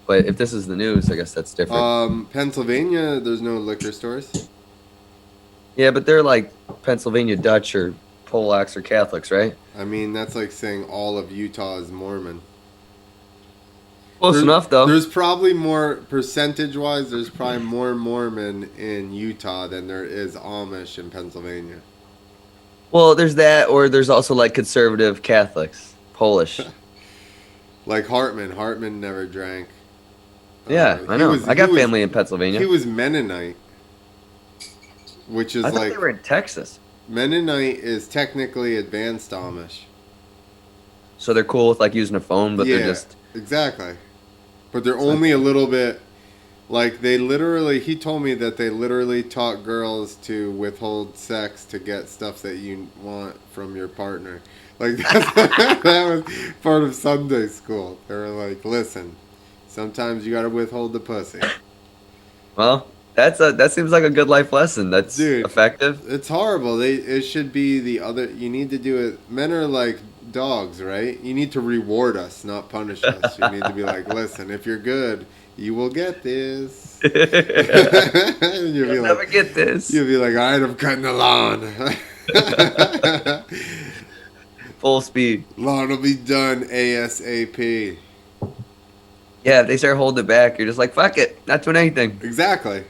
But if this is the news, I guess that's different. Pennsylvania, there's no liquor stores. Yeah, but they're like Pennsylvania Dutch or Polacks or Catholics, right? I mean, that's like saying all of Utah is Mormon. Close enough, though. There's probably more, percentage-wise, there's probably more Mormon in Utah than there is Amish in Pennsylvania. Well, there's that, or there's also like conservative Catholics, Polish. Like Hartman. Hartman never drank. Yeah, I He know. was I he got was family in he Pennsylvania. was Mennonite, which is I thought like they were in Texas, Mennonite is technically advanced Amish. so they're cool with like using a phone, but they're Yeah, just exactly. But they're only a little bit like they literally. He told me that they literally taught girls to withhold sex to get stuff that you want from your partner. Like that was part of Sunday school. They were like, "Listen, sometimes you gotta withhold the pussy." well. That seems like a good life lesson. That's Dude, effective. it's horrible. It should be the other. You need to do it. Men are like dogs, right? You need to reward us, not punish us. You need to be like, listen, if you're good, you will get this. And you'll be You'll like, never get this. you'll be like, all right, I'm cutting the lawn. Full speed. Lawn will be done ASAP. Yeah, if they start holding it back, you're just like, fuck it, not doing anything. Exactly.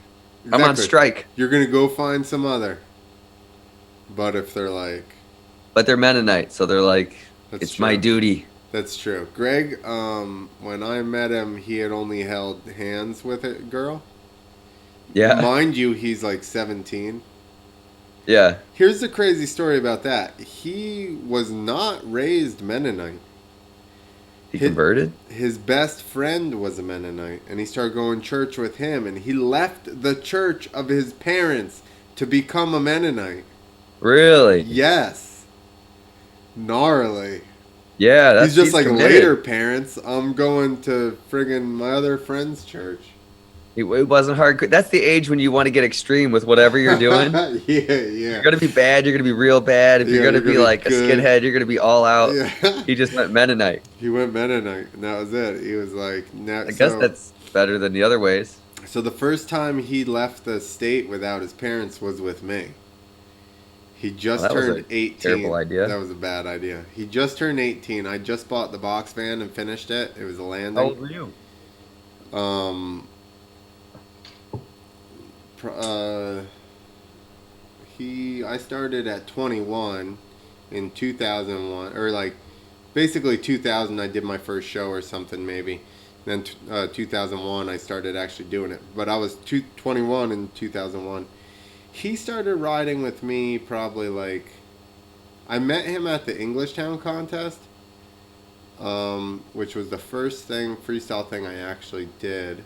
I'm on strike. You're gonna go find some other. But if they're like, But they're Mennonite, so they're like, That's it's my true. duty. That's true. Greg, when I met him, he had only held hands with a girl. Yeah. Mind you, he's like 17. Yeah. Here's the crazy story about that. He was not raised Mennonite. He converted? His best friend was a Mennonite, and he started going to church with him, and he left the church of his parents to become a Mennonite. Really? Yes. Gnarly. Yeah, that's He's just like committed. later parents. I'm going to friggin' my other friend's church. It wasn't hard. That's the age when you want to get extreme with whatever you're doing. Yeah. You're gonna be bad. You're gonna be real bad. If Yeah, you're gonna you're be gonna be like good. a skinhead, you're gonna be all out. Yeah. He just went Mennonite. He went Mennonite, and that was it. He was like, I guess that's better than the other ways. So the first time he left the state without his parents was with me. He just That was turned a 18. terrible idea. That was a bad idea. He just turned 18. I just bought the box van and finished it. It was a landing. How old were you? I started at 21 in 2001, or like basically 2000. I did my first show or something maybe. Then 2001 I started actually doing it. But I was 21 in 2001. He started riding with me probably like, I met him at the Englishtown contest, which was the first freestyle thing I actually did.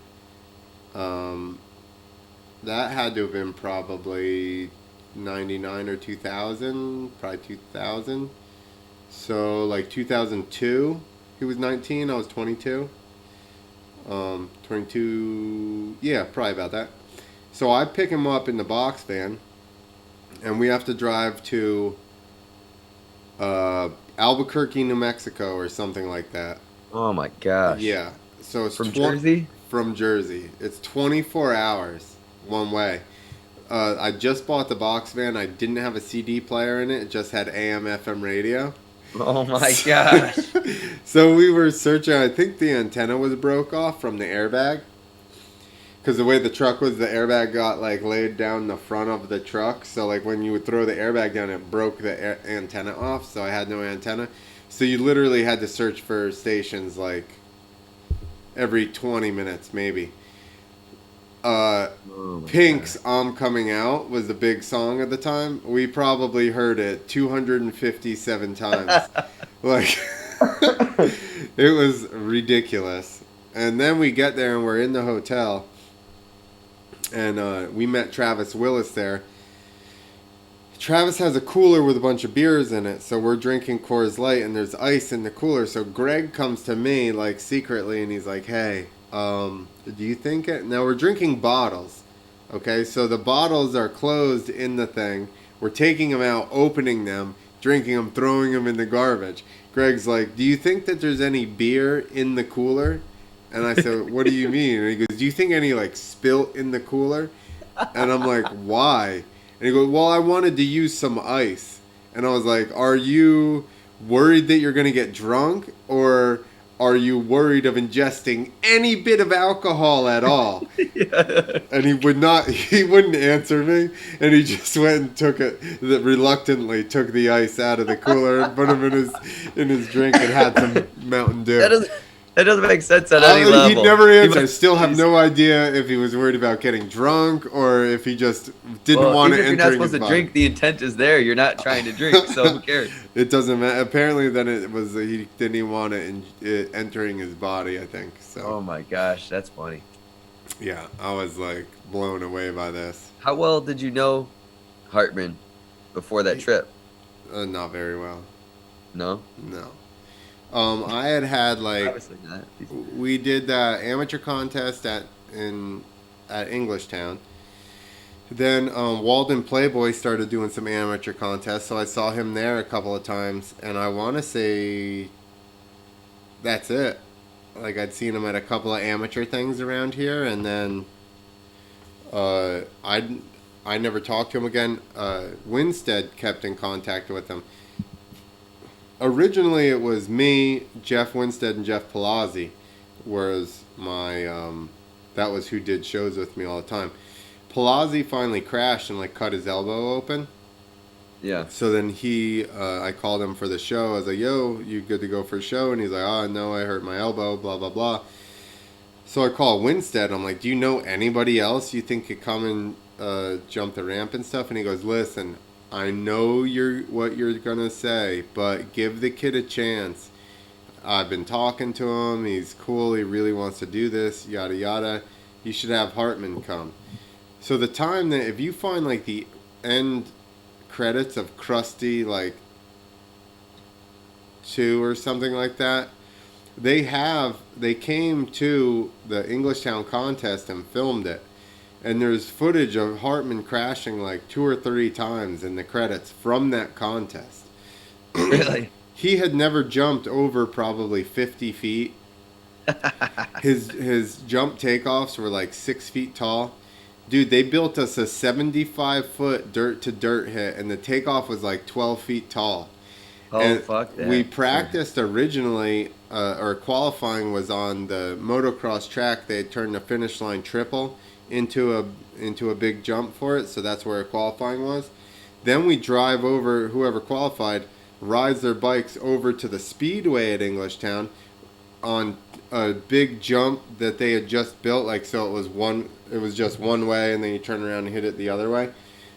That had to have been probably 99 or 2000, probably 2000. So like 2002, he was 19, I was 22. 22, yeah, probably about that. So I pick him up in the box van, and we have to drive to Albuquerque, New Mexico, or something like that. Oh my gosh. Yeah. So it's From Jersey? From Jersey. It's 24 hours one way. I just bought the box van. I didn't have a CD player in it. It just had AM, FM radio. Oh my gosh. So we were searching. I think the antenna was broke off from the airbag. Because the way the truck was, the airbag got like laid down the front of the truck. So like when you would throw the airbag down, it broke the antenna off. So I had no antenna. So you literally had to search for stations like every 20 minutes maybe. Pink's "I'm Coming Out" was the big song at the time. We probably heard it 257 times. Like, it was ridiculous. And then we get there and we're in the hotel. And we met Travis Willis there. Travis has a cooler with a bunch of beers in it. So we're drinking Coors Light and there's ice in the cooler. So Greg comes to me like secretly and he's like, hey, do you think it? Now we're drinking bottles. Okay, so the bottles are closed in the thing. We're taking them out, opening them, drinking them, throwing them in the garbage. Greg's like, do you think that there's any beer in the cooler? And I said, what do you mean? And he goes, do you think any like spilt in the cooler? And I'm like, why? And he goes, well, I wanted to use some ice. And I was like, are you worried that you're going to get drunk? Or are you worried of ingesting any bit of alcohol at all? Yeah. And he wouldn't answer me, and he just went and reluctantly took the ice out of the cooler and put him in his drink and had some Mountain Dew. That doesn't make sense at any level. He never answered. I must- still have no idea if he was worried about getting drunk or if he just didn't Well, want to even if enter you're not his supposed to body. drink, the intent is there. You're not trying to drink, so who cares? It doesn't matter. Apparently, then it was he didn't even want it entering his body. I think so. Oh my gosh, that's funny. Yeah, I was like blown away by this. How well did you know Hartman before that trip? Not very well. No? No. I had like Obviously not. we did the amateur contest at Englishtown. Then Walden Playboy started doing some amateur contests, so I saw him there a couple of times, and I want to say that's it. Like I'd seen him at a couple of amateur things around here, and then I never talked to him again. Winstead kept in contact with him. Originally, it was me, Jeff Winstead, and Jeff Palazzi, was my that was who did shows with me all the time. Palazzi finally crashed and like cut his elbow open. Yeah. So then I called him for the show. I was like, "Yo, you good to go for a show?" And he's like, "Oh no, I hurt my elbow." Blah blah blah. So I call Winstead. I'm like, "Do you know anybody else you think could come and jump the ramp and stuff?" And he goes, "Listen, I know what you're gonna say, but give the kid a chance. I've been talking to him. He's cool. He really wants to do this. Yada yada. You should have Hartman come." So the time that if you find like the end credits of Krusty like 2 or something like that, they came to the Englishtown contest and filmed it. And there's footage of Hartman crashing like 2 or 3 times in the credits from that contest. Really? He had never jumped over probably 50 feet. His jump takeoffs were like 6 feet tall. Dude, they built us a 75-foot dirt-to-dirt hit, and the takeoff was like 12 feet tall. Oh, and fuck that. We practiced originally, or qualifying was on the motocross track. They had turned the finish line triple into a big jump for it, so that's where qualifying was. Then we drive over, whoever qualified rides their bikes over to the speedway at Englishtown on a big jump that they had just built, like so it was just one way, and then you turn around and hit it the other way.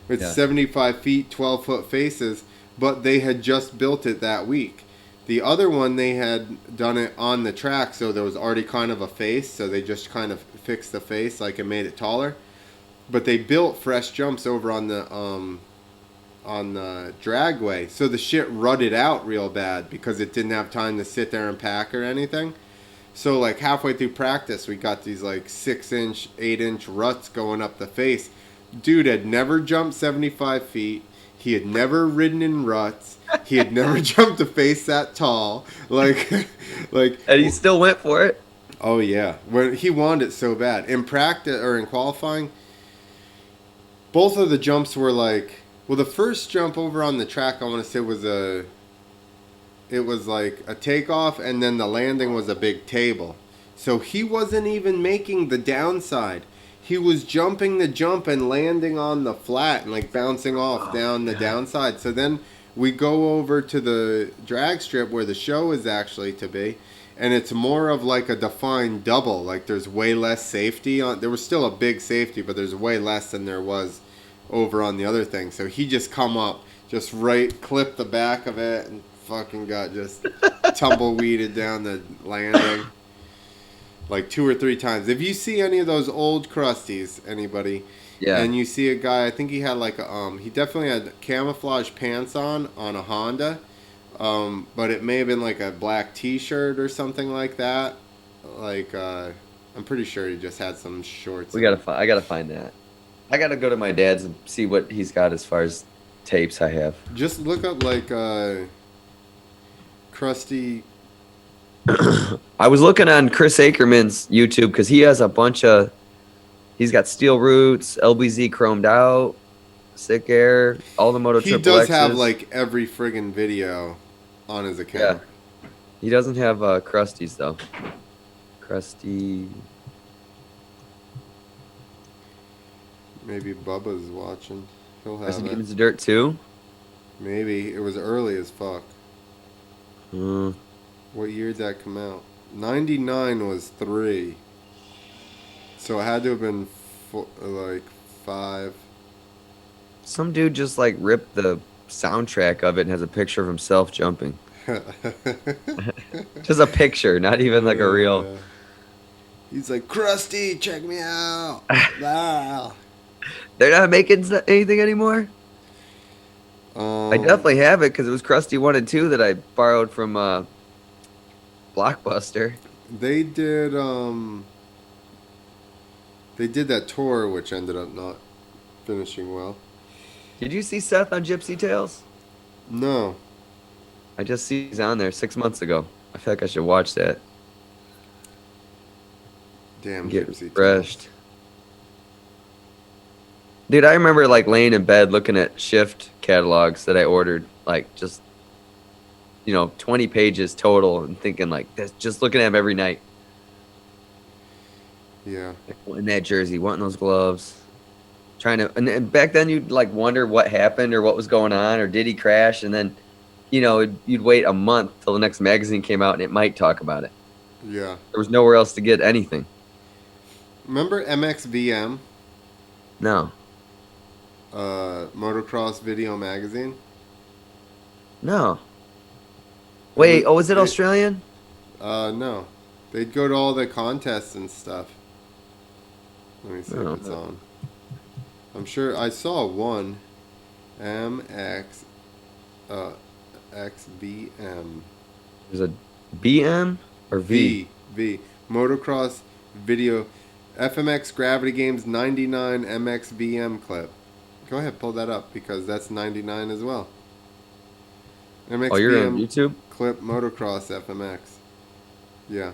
It's 75 feet, 12-foot faces, but they had just built it that week. The other one, they had done it on the track, so there was already kind of a face, so they just kind of fixed the face, like it made it taller. But they built fresh jumps over on the dragway, so the shit rutted out real bad because it didn't have time to sit there and pack or anything. So like halfway through practice, we got these like 6-inch, 8-inch ruts going up the face. Dude had never jumped 75 feet. He had never ridden in ruts. He had never jumped a face that tall. Like, And he still went for it? oh yeah, when he wanted it so bad. In practice or in qualifying, both of the jumps were like, well, the first jump over on the track, I want to say it was like a takeoff, and then the landing was a big table. So he wasn't even making the downside. He was jumping the jump and landing on the flat and like bouncing off down the downside. So then we go over to the drag strip where the show is actually to be, and it's more of like a defined double. Like there's way less safety on. There was still a big safety, but there's way less than there was over on the other thing. So he just come up, just clipped the back of it, and fucking got just tumbleweeded down the landing like 2 or 3 times. If you see any of those old Krusties, anybody, and you see a guy, I think he had like he definitely had camouflage pants on a Honda, but it may have been like a black T-shirt or something like that. Like I'm pretty sure he just had some shorts. I gotta find that. I gotta go to my dad's and see what he's got as far as tapes I have. Just look up like Krusty. I was looking on Chris Ackerman's YouTube because he has a bunch of. He's got Steel Roots, LBZ chromed out, Sick Air, all the Moto He Triple does X's. have like every friggin' video on his account. He doesn't have Krusty's though. Krusty. Maybe Bubba's watching. He'll have Krusty it. Games of Dirt 2. Maybe. It was early as fuck. Mm. What year did that come out? 99 was 3. So it had to have been like 5. Some dude just like ripped the soundtrack of it and has a picture of himself jumping. Just a picture, not even like a real. He's like, Krusty, check me out. Wow. They're not making anything anymore. I definitely have it because it was Krusty 1 and 2 that I borrowed from Blockbuster. They did that tour, which ended up not finishing well. Did you see Seth on Gypsy Tales? No. I just see he's on there 6 months ago. I feel like I should watch that. Damn, Get Gypsy refreshed. Tales. Dude, I remember like laying in bed looking at Shift catalogs that I ordered, like just 20 pages total, and thinking like this, just looking at them every night. Yeah. Like, wanting that jersey, wanting those gloves, trying to. And back then, you'd like wonder what happened or what was going on, or did he crash? And then, you'd wait a month till the next magazine came out, and it might talk about it. Yeah. There was nowhere else to get anything. Remember MXVM? No. Motocross Video Magazine? No. Wait, was it Australian? No. They'd go to all the contests and stuff. Let me see if it's on. I'm sure I saw one. XVM. There's a BM or V? V. Motocross Video. FMX Gravity Games 99 MXVM clip. Go ahead, pull that up because that's 99 as well. MXVM Oh, you're on YouTube? clip Motocross FMX. Yeah.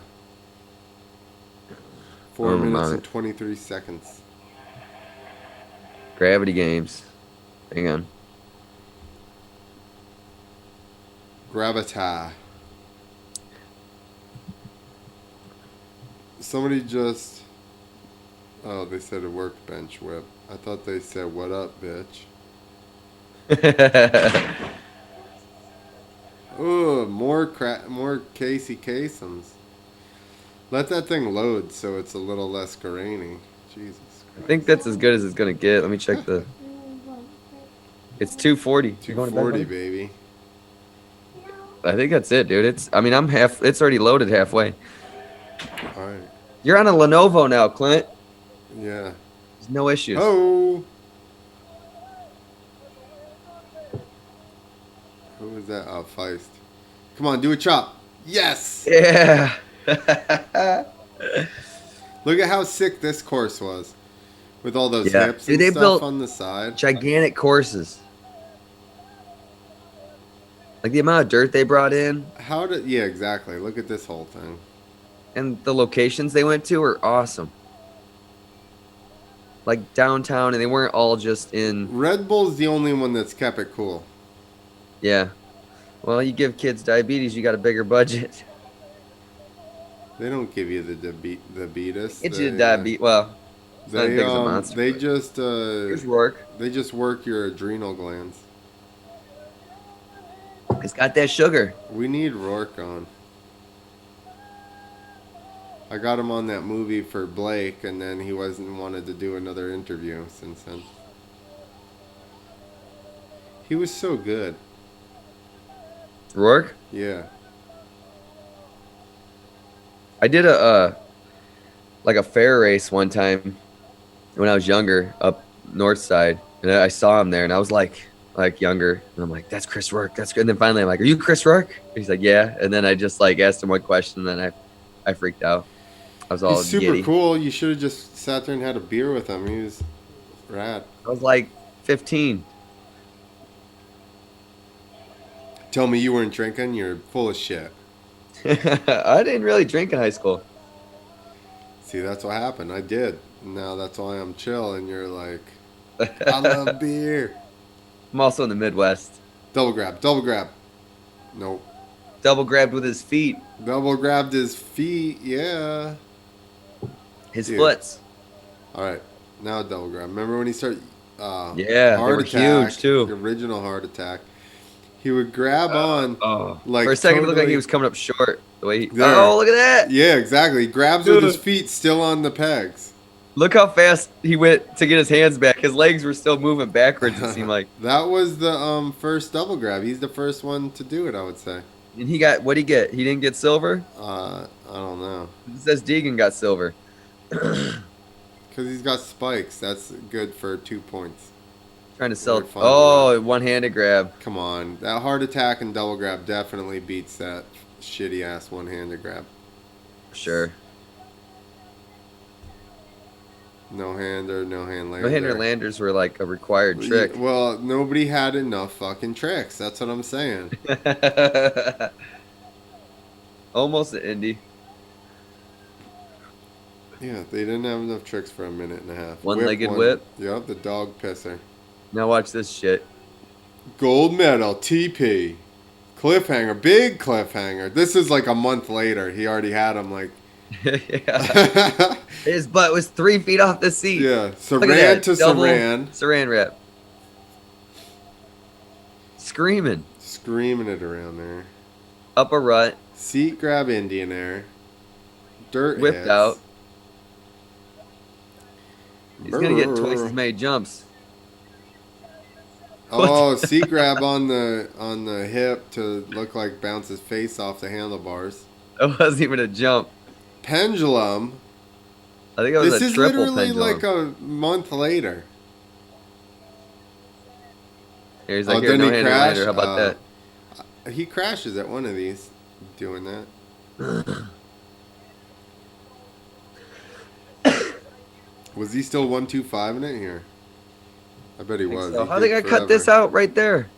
4 minutes and 23 seconds. Gravity Games. Hang on. Gravita. Somebody just... Oh, they said a workbench whip. I thought they said, what up, bitch? Oh, more Casey Kasems. Let that thing load so it's a little less grainy. Jesus Christ. I think that's as good as it's going to get. Let me check the... It's 240. 240, baby. I think that's it, dude. It's already loaded halfway. All right. You're on a Lenovo now, Clint. Yeah. There's no issues. Oh. Who is that? Oh, Feist. Come on, do a chop. Yes. Yeah. Look at how sick this course was, with all those Yeah. hips Dude, and they stuff built on the side. Gigantic courses. Like the amount of dirt they brought in. Yeah, exactly. Look at this whole thing. And the locations they went to were awesome. Like downtown, and they weren't all just in... Red Bull's the only one that's kept it cool. Yeah. Well, you give kids diabetes, you got a bigger budget. They don't give you the diabetes. It's your diabetes. Well, it's not as They big as a monster. they just Here's work. They just work your adrenal glands. It's got that sugar. We need Rourke on. I got him on that movie for Blake, and then he wanted to do another interview since then. He was so good. Rourke? Yeah. I did a fair race one time when I was younger up north side, and I saw him there, and I was like younger, and I'm like, that's Chris Rourke. That's good. And then finally I'm like, are you Chris Rourke? And he's like, yeah. And then I just like asked him one question, and then I freaked out. I was all He's super giddy. cool. You should have just sat there and had a beer with him. He was rad. I was like 15. Tell me you weren't drinking. You're full of shit. I didn't really drink in high school. See, that's what happened. I did. Now that's why I'm chill, and you're like, I love beer. I'm also in the Midwest. Double grab. Double grab. Nope. double grabbed with his feet, Double grabbed his feet. Yeah. his Dude. foots. All right. Now double grab. Remember when he started? Yeah, they Heart were attack. huge, too. The original heart attack. He would grab on. Like For a second, it looked like he totally- was coming up short. The way he. There. Oh, look at that! Yeah, exactly. He grabs with his feet still on the pegs. Look how fast he went to get his hands back. His legs were still moving backwards, it seemed like. That was the first double grab. He's the first one to do it, I would say. And he got, what'd he get? He didn't get silver? I don't know. It says Deegan got silver. Because he's got spikes. That's good for 2 points. Trying to sell. Really fun to Oh, one-handed grab. Come on. That heart attack and double grab definitely beats that shitty-ass one-handed grab. Sure. No-hander, no-hand lander. No-hander landers were like a required trick. Well, nobody had enough fucking tricks. That's what I'm saying. Almost an Indy. Yeah, they didn't have enough tricks for a minute and a half. One-legged whip. Yep, the dog pisser. Now watch this shit. Gold medal, TP. Cliffhanger, big cliffhanger. This is like a month later. He already had him like... Yeah. His butt was 3 feet off the seat. Yeah, Look at Saran that. to Double Saran. Saran wrap. Screaming. Screaming it around there. Up a rut. Seat grab Indian air. Dirt Whipped hits. out. He's going to get twice as many jumps. Oh, seat grab on the hip to look like bounce his face off the handlebars. It wasn't even a jump. Pendulum. I think it was This a is triple literally pendulum. like a month later. Here, he's like, Oh, here, didn't he no-hander crash? lander. How about that? He crashes at one of these doing that. Was he still 125 in it here? I bet he was. So He how they did got cut this forever. out right there?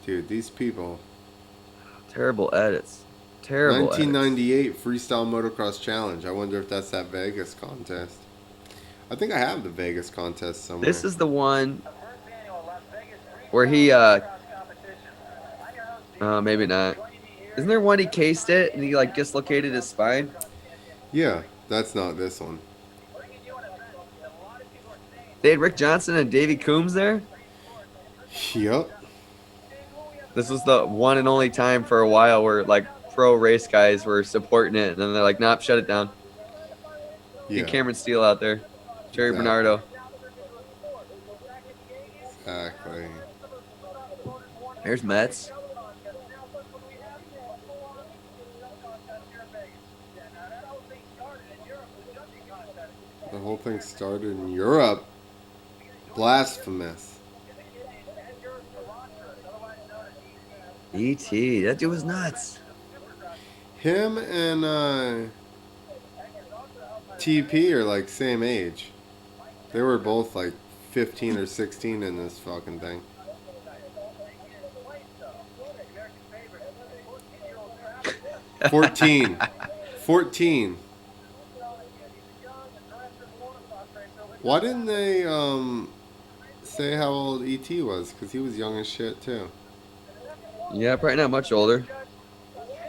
Dude, these people. Terrible edits. Terrible edits. 1998 Freestyle Motocross Challenge. I wonder if that's that Vegas contest. I think I have the Vegas contest somewhere. This is the one where he, maybe not. Isn't there one he cased it and he like dislocated his spine? Yeah, that's not this one. They had Rick Johnson and Davey Coombs there. Yep. This was the one and only time for a while where like pro race guys were supporting it, and then they're like, "Nope, shut it down." Yeah. Get Cameron Steele out there, Jerry Exactly. Bernardo. Exactly. There's Mets. The whole thing started in Europe. Blasphemous. E.T. That dude was nuts. Him and TP are like same age. They were both like 15 or 16 in this fucking thing. $14. Why didn't they say how old ET was? Because he was young as shit too. Yeah, probably not much older.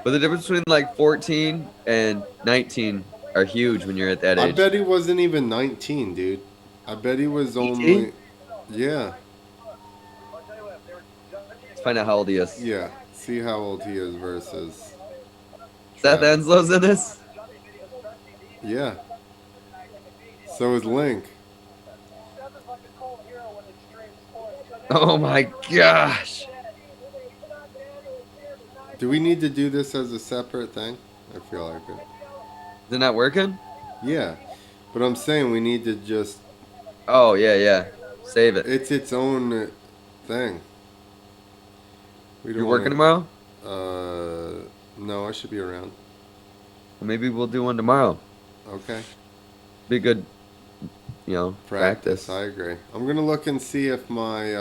But the difference between like 14 and 19 are huge when you're at that I age. bet he wasn't even 19, dude. I bet he was only... Yeah. Let's find out how old he is. Yeah. See how old he is versus... Seth Enslow's in this? Yeah. So is Link. Oh my gosh. Do we need to do this as a separate thing? I feel like it. Is it not working? Yeah. But I'm saying we need to just... Oh, yeah. Save it. It's its own thing. We You're working tomorrow? No, I should be around. Well, maybe we'll do one tomorrow. Okay. Be good, practice. I agree. I'm gonna look and see if my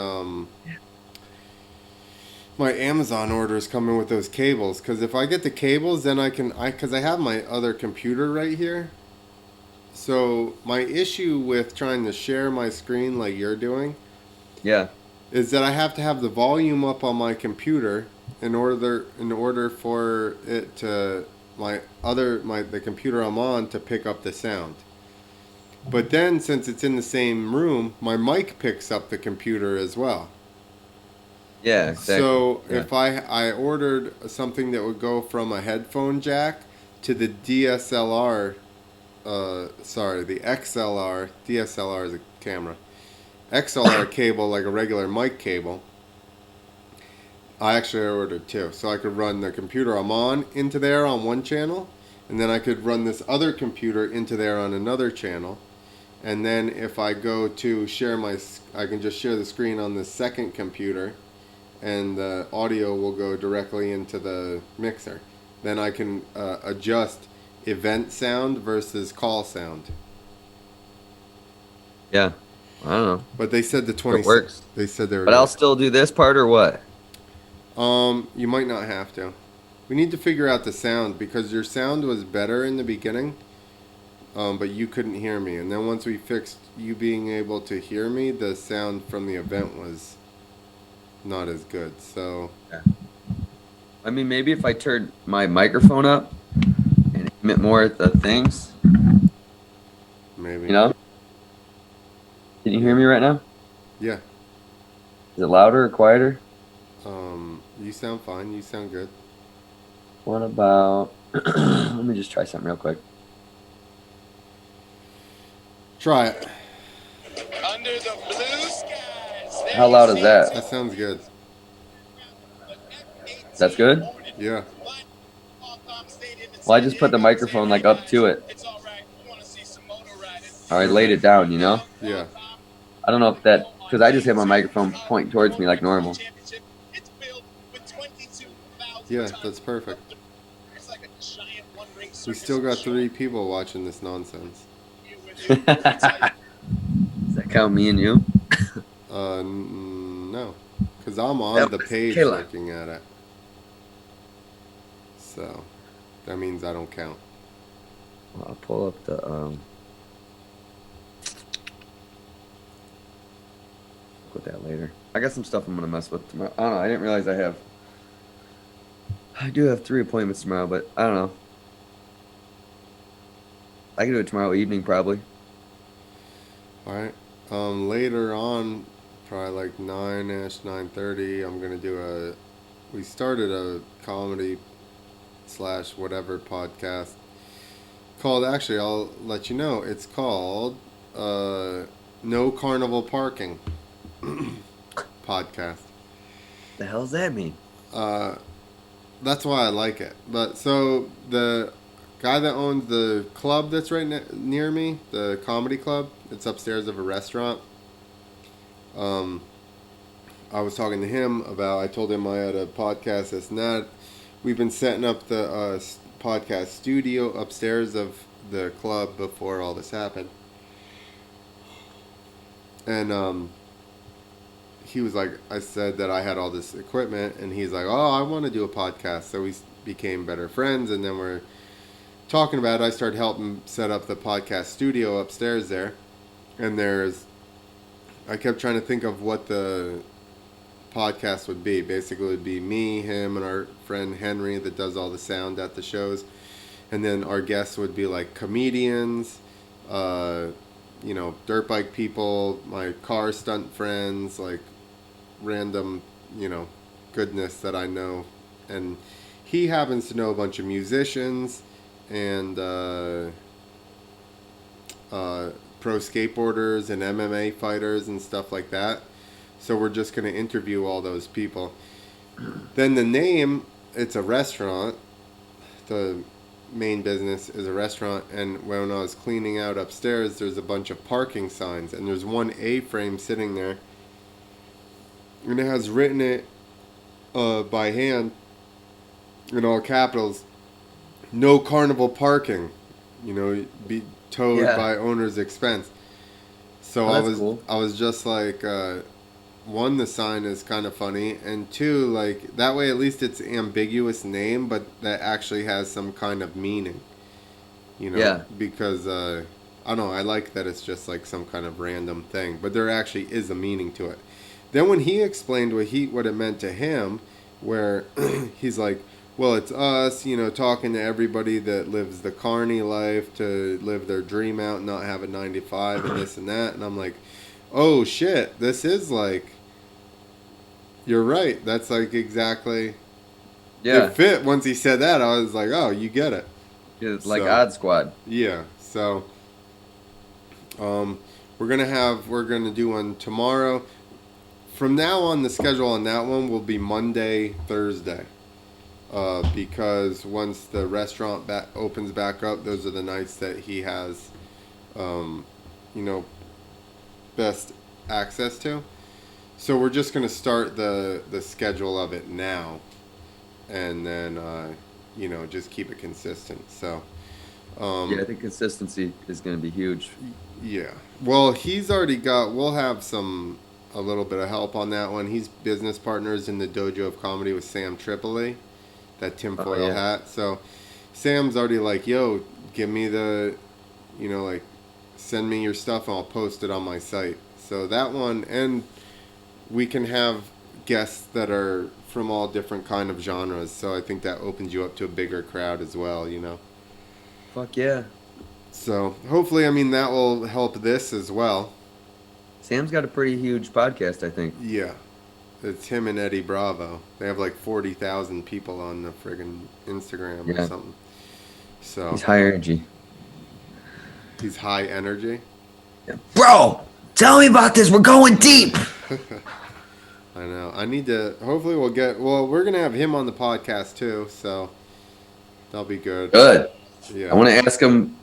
my Amazon order is coming with those cables. Because if I get the cables, then because I have my other computer right here. So my issue with trying to share my screen like you're doing, Yeah. is that I have to have the volume up on my computer in order for it to the computer I'm on to pick up the sound. But then since it's in the same room, my mic picks up the computer as well. Yeah, exactly. So Yeah. if I ordered something that would go from a headphone jack to the DSLR, the XLR, DSLR is a camera, XLR cable, like a regular mic cable, I actually ordered two. So I could run the computer I'm on into there on one channel, and then I could run this other computer into there on another channel. And then if I go to I can just share the screen on the second computer, and the audio will go directly into the mixer. Then I can adjust event sound versus call sound. Yeah. I don't know. But they said the It 20. works. They said they were. But I'll still do this part or what? You might not have to. We need to figure out the sound because your sound was better in the beginning, but you couldn't hear me. And then once we fixed you being able to hear me, the sound from the event was not as good. So. Yeah. I mean, maybe if I turned my microphone up and emit more at the things. Maybe. You know? Can you hear me right now? Yeah. Is it louder or quieter? You sound fine. You sound good. What about... Let me just try something real quick. Try it. Under the blue skies. How loud is that? That sounds good. That's good? Yeah. Well, I just put the microphone like up to it. Or I laid it down, you know? Yeah. I don't know if that... Because I just had my microphone pointing towards me like normal. Yeah, that's perfect. We still got 3 people watching this nonsense. Does that count me and you? No. Because I'm on That the was page killer. looking at it. So, that means I don't count. Well, I'll pull up the... With that later. I got some stuff I'm gonna mess with tomorrow. I don't know. I didn't realize I do have 3 appointments tomorrow, but I don't know. I can do it tomorrow evening probably. Alright. Later on, probably like 9-ish, 9:30, I'm going to do we started a comedy / whatever podcast called, actually, I'll let you know, it's called No Carnival Parking podcast. The hell does that mean? That's why I like it. But so the guy that owns the club that's right near me, the comedy club, it's upstairs of a restaurant. I was talking to him about, I told him I had a podcast that's not, we've been setting up the podcast studio upstairs of the club before all this happened. And he was like, I said that I had all this equipment, and he's like, oh, I want to do a podcast. So we became better friends, and then we're talking about it. I started helping set up the podcast studio upstairs there. And I kept trying to think of what the podcast would be. Basically, it would be me, him, and our friend Henry that does all the sound at the shows. And then our guests would be like comedians, dirt bike people, my car stunt friends, like random, goodness that I know. And he happens to know a bunch of musicians and pro skateboarders and MMA fighters and stuff like that. So we're just going to interview all those people. Then the name, it's a restaurant. The main business is a restaurant, and when I was cleaning out upstairs, there's a bunch of parking signs, and there's one A-frame sitting there, and it has written it by hand in all capitals, no carnival parking, be towed by owner's expense. So Cool. I was just like, one, the sign is kind of funny, and two, like, that way at least it's ambiguous name, but that actually has some kind of meaning, because I don't know, I like that it's just like some kind of random thing, but there actually is a meaning to it. Then when he explained what it meant to him, where he's like, well, it's us, you know, talking to everybody that lives the carny life to live their dream out and not have a 9 to 5 and this and that. And I'm like, oh shit, this is like, you're right. That's like exactly. Yeah. It fit once he said that. I was like, oh, you get it. It's like So, Odd Squad. Yeah. So, we're gonna do one tomorrow. From now on, the schedule on that one will be Monday, Thursday. Because once the restaurant opens back up, those are the nights that he has, you know, best access to. So we're just going to start the schedule of it now, and then, you know, just keep it consistent. So, Yeah, I think consistency is going to be huge. yeah. Well, he's already got, we'll have a little bit of help on that one. He's business partners in the Dojo of Comedy with Sam Tripoli, that tinfoil hat. So Sam's already like, yo, give me the, you know, like, send me your stuff and I'll post it on my site. So that one, and we can have guests that are from all different kind of genres. So I think that opens you up to a bigger crowd as well, you know. Fuck yeah. So hopefully, I mean, that will help this as well. Sam's got a pretty huge podcast, I think. Yeah. It's him and Eddie Bravo. They have like 40,000 people on the friggin' Instagram or something. So he's high energy. He's high energy? Yeah. Bro, tell me about this. We're going deep. I know. I need to, hopefully we're going to have him on the podcast too, so that'll be good. Good. Yeah. I want to ask him,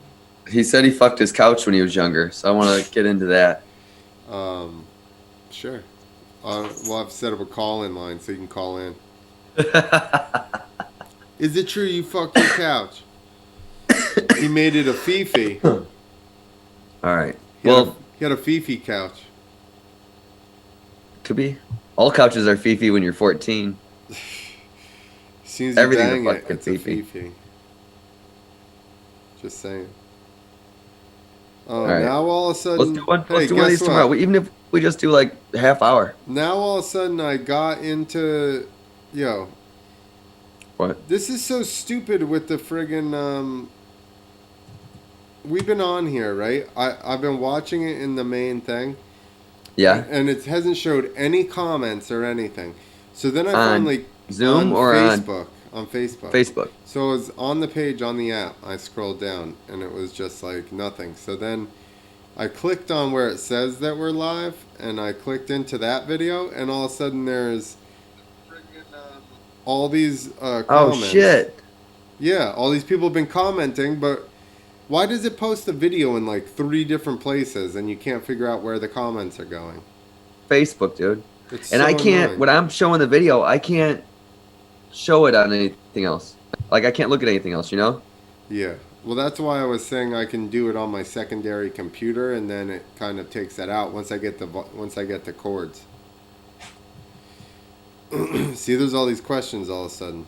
he said he fucked his couch when he was younger, so I want to get into that. Sure. We'll have to set up a call-in line so you can call in. Is it true you fucked your couch? He made it a Fifi. All right. He had a Fifi couch. Could be. All couches are Fifi when you're 14. Seems everything's a a fucking Fifi. Fifi. Just saying. Oh, right. now all of a sudden... Let's do one of these tomorrow. Even if we just do like a half hour. Now all of a sudden I got into... Yo. What? This is so stupid with the friggin'... We've been on here, right? I've been watching it in the main thing. Yeah. And it hasn't showed any comments or anything. So then I finally... Zoom or Facebook? On Facebook. Facebook. So it was on the page on the app. I scrolled down and it was just like nothing. So then I clicked on where it says that we're live and I clicked into that video and all of a sudden there's all these comments. Oh shit. Yeah, all these people have been commenting, but why does it post the video in like 3 different places and you can't figure out where the comments are going? Facebook, dude. It's and so I can't, annoying. when I'm showing the video, I can't show it on anything else. Like, I can't look at anything else, you know? Yeah. Well, that's why I was saying I can do it on my secondary computer, and then it kind of takes that out once I get the chords. See, there's all these questions all of a sudden.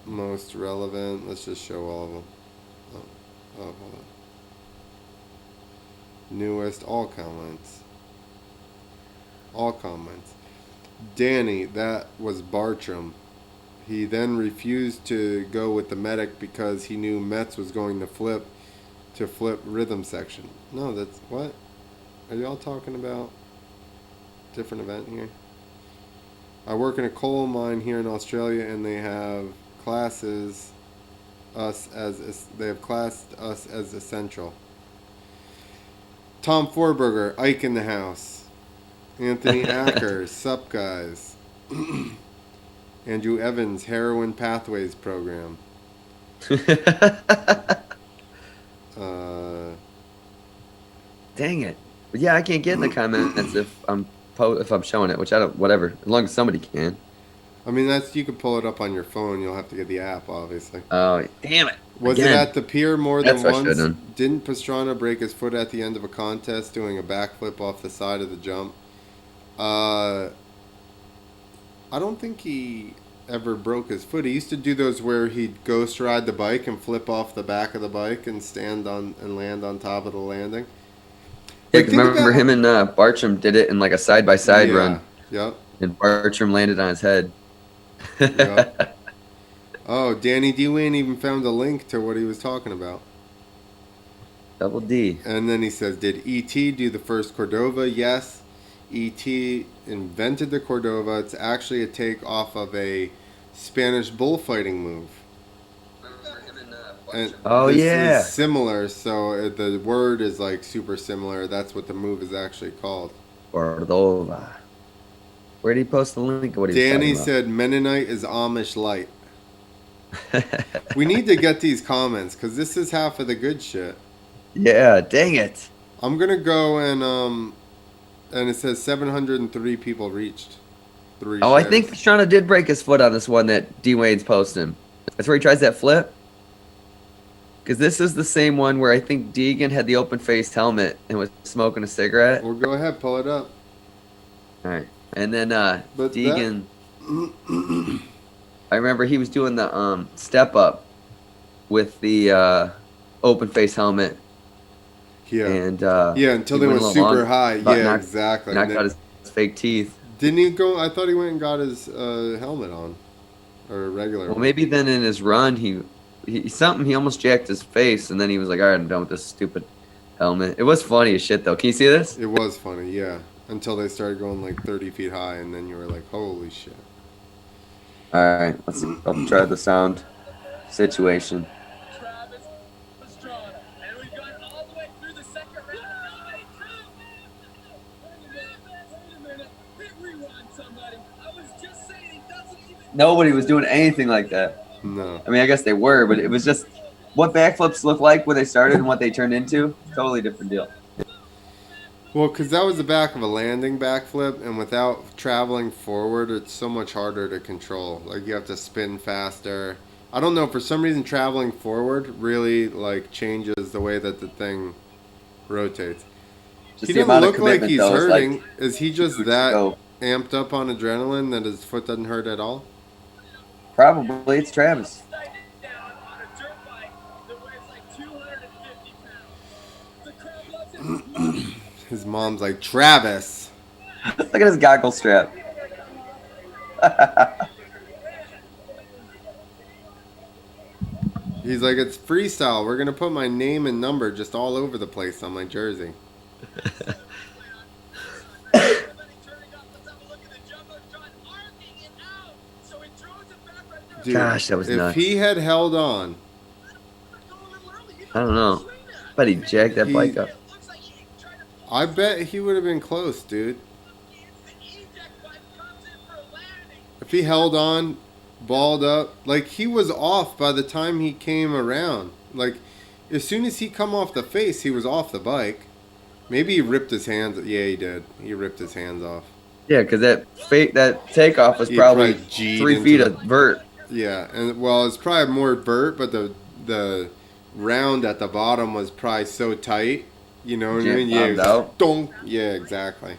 Most relevant. Let's just show all of them. Oh, hold on. Newest, all comments. All comments. Danny, that was Bartram. He then refused to go with the medic because he knew Metz was going to flip rhythm section. No, that's what? Are y'all talking about different event here? I work in a coal mine here in Australia and they have classes they have classed us as essential. Tom Forberger, Ike in the house. Anthony Acker, sup guys. Andrew Evans, Heroin Pathways Program. Dang it. But yeah, I can't get in the comments if I'm showing it, which I don't, whatever. As long as somebody can. I mean, you can pull it up on your phone. You'll have to get the app, obviously. Oh, damn it. Was it at the pier more than That's what I once? should've done. Didn't Pastrana break his foot at the end of a contest doing a backflip off the side of the jump? I don't think he ever broke his foot. He used to do those where he'd ghost ride the bike and flip off the back of the bike and stand on and land on top of the landing. Yeah, Like, 'cause remember him and Bartram did it in like a side-by-side run. Yep. And Bartram landed on his head. Yep. Oh, Danny D. Wayne even found a link to what he was talking about. Double D. And then he says, did E.T. do the first Cordova? Yes. E.T. invented the Cordova. It's actually a take off of a Spanish bullfighting move. And Oh, this yeah. is similar, so the word is like super similar. That's what the move is actually called. Cordova. Where did he post the link? What he was Danny talking said Mennonite is Amish light. We need to get these comments because this is half of the good shit. Yeah, dang it. I'm gonna go and it says 703 people reached. 3 Oh, I shares. think Pastrana did break his foot on this one that D. Wayne's posting. That's where he tries that flip. Because this is the same one where I think Deegan had the open-faced helmet and was smoking a cigarette. Well, go ahead, pull it up. All right. And then But Deegan, I remember he was doing the step up with the open-faced helmet. Yeah. And yeah, until he they went went a little super long, high. about Yeah, knocked- exactly. Knocked out his fake teeth. Didn't he go? I thought he went and got his helmet on, or a regular. Well, one. maybe then in his run, he almost jacked his face, and then he was like, all right, I'm done with this stupid helmet. It was funny as shit, though. Can you see this? It was funny, yeah. Until they started going like 30 feet high, and then you were like, holy shit. All right, I'll try the sound situation. Travis Pastrana. And we've gone all the way through the second round. Wait a minute. Hit rewind, somebody. I was just saying he doesn't even... Nobody was doing anything like that. No. I mean, I guess they were, but it was just what backflips look like when they started and what they turned into. Totally different deal. Well, because that was the back of a landing backflip, and without traveling forward, it's so much harder to control. Like, you have to spin faster. I don't know, for some reason, traveling forward really, like, changes the way that the thing rotates. Just He the doesn't amount of look like commitment, he's though, is like hurting. Is he just huge that scope. amped up on adrenaline that his foot doesn't hurt at all? Probably. It's Travis. down on a dirt bike that weighs like 250 pounds. The crowd loves it. His mom's like, Travis. Look at his goggle strap. He's like, it's freestyle. We're going to put my name and number just all over the place on my jersey. Dude, Gosh, that was if nuts. he had held on, I don't know. But he jacked that bike up. I bet he would have been close, dude. If he held on, balled up, like he was off by the time he came around. Like, as soon as he come off the face, he was off the bike. Maybe he ripped his hands. Yeah, he did. He ripped his hands off. Yeah, because that takeoff was He probably probably G'd 3 into feet the- of vert. Yeah, and well, it's probably more vert, but the round at the bottom was probably so tight. You know what I mean? Yeah, it was Bombed out. donk. Yeah, exactly.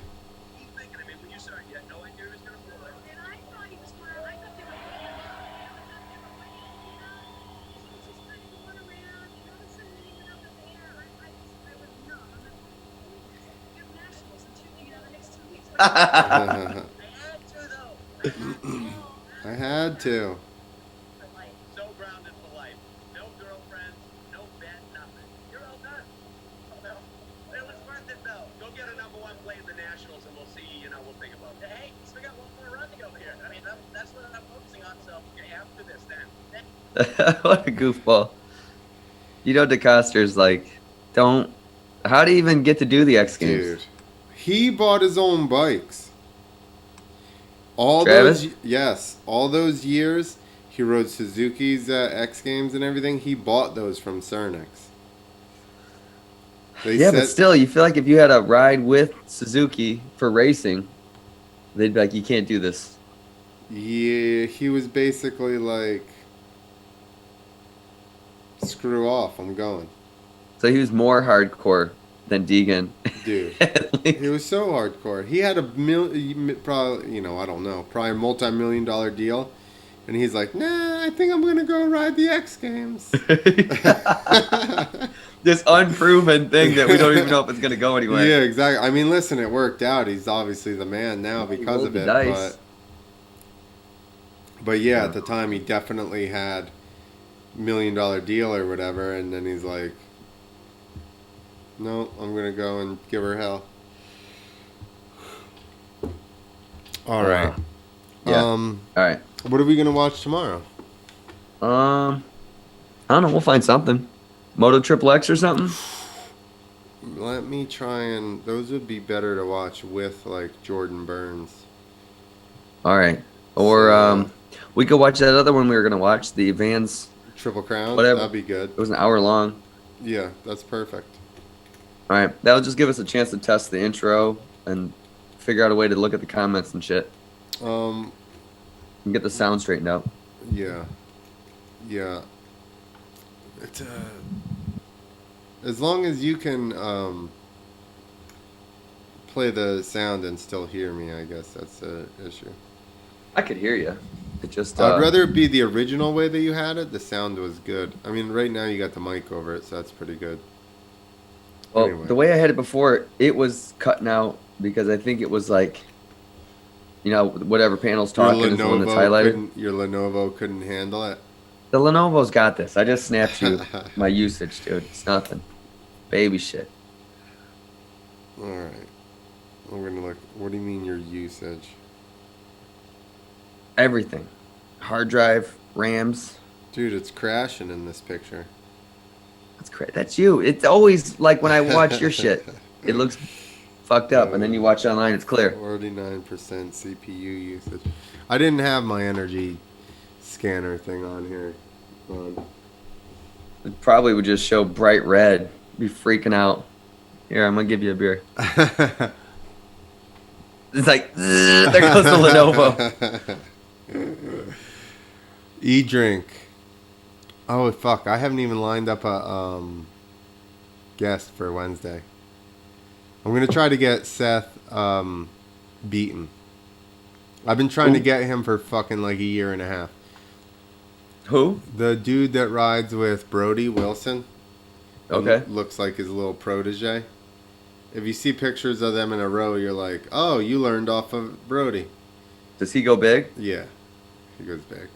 I had to. So grounded for life. No girlfriends, no bet, nothing. You're all done. Oh, no. It was worth it, though. Go get a #1 play in the Nationals, and we'll see, we'll think about it. Hey, we got one more run to go here. I mean, that's what I'm focusing on. So After this, then. What a goofball. DeCoster's like, how do you even get to do the X Games? Dude, he bought his own bikes. All Travis? all those years he rode Suzuki's X Games and everything. He bought those from Cernix. But still, you feel like if you had a ride with Suzuki for racing, they'd be like, you can't do this. Yeah, he was basically like, screw off, I'm going. So he was more hardcore than Deegan. Dude, he was so hardcore. He had probably, I don't know, probably a multi-million-dollar deal. And he's like, nah, I think I'm going to go ride the X Games. this unproven thing that we don't even know if it's gonna go anywhere. Yeah, exactly. I mean, listen, it worked out. He's obviously the man now because rolled of the it. dice. But yeah, at the time he definitely had $1 million deal or whatever, and then he's like, no, I'm gonna go and give her hell. All right. Yeah. All right. What are we gonna watch tomorrow? I don't know. We'll find something. Moto Triple X or something. Let me try and those would be better to watch with like Jordan Burns. All right. Or we could watch that other one we were gonna watch, the Vans Triple Crown. Whatever. That'd be good. It was an hour long. Yeah, that's perfect. All right. That'll just give us a chance to test the intro and figure out a way to look at the comments and shit. And get the sound straightened out. Yeah. Yeah. It's as long as you can play the sound and still hear me, I guess that's the issue. I could hear you. It just. I'd rather it be the original way that you had it. The sound was good. I mean, right now you got the mic over it, so that's pretty good. Well, Anyway. the way I had it before, it was cutting out because I think it was like, you know, whatever panel's talking is the one that's highlighted. Your Lenovo couldn't handle it. The Lenovo's got this. I just snapped you my usage, dude. It's nothing. Baby shit. All right. I'm gonna look. What do you mean your usage? Everything. Hard drive, RAMs. Dude, it's crashing in this picture. That's great. That's you. It's always like when I watch your shit, it looks fucked up, and then you watch it online, it's clear. 49% CPU usage. I didn't have my energy scanner thing on here. It probably would just show bright red. Be freaking out. Here, I'm gonna give you a beer. It's like, there goes the Lenovo. E-drink. Oh, fuck. I haven't even lined up a guest for Wednesday. I'm going to try to get Seth beaten. I've been trying to get him for fucking like a year and a half. Who? The dude that rides with Brody Wilson. Okay. Looks like his little protege. If you see pictures of them in a row, you're like, oh, you learned off of Brody. Does he go big? Yeah. He goes big.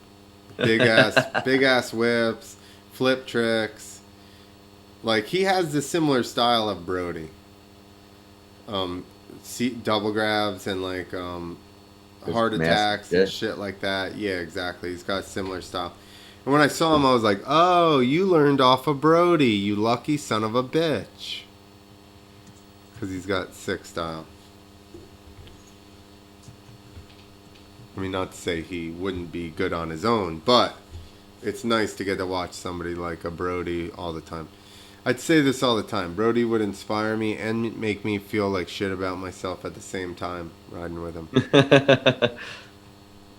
Big ass whips, flip tricks. Like, he has the similar style of Brody. Double grabs and like heart attacks and shit like that. Yeah, exactly. He's got a similar style. And when I saw him, I was like, oh, you learned off of Brody, you lucky son of a bitch. Because he's got sick style. I mean, not to say he wouldn't be good on his own, but it's nice to get to watch somebody like a Brody all the time. I'd say this all the time. Brody would inspire me and make me feel like shit about myself at the same time, riding with him.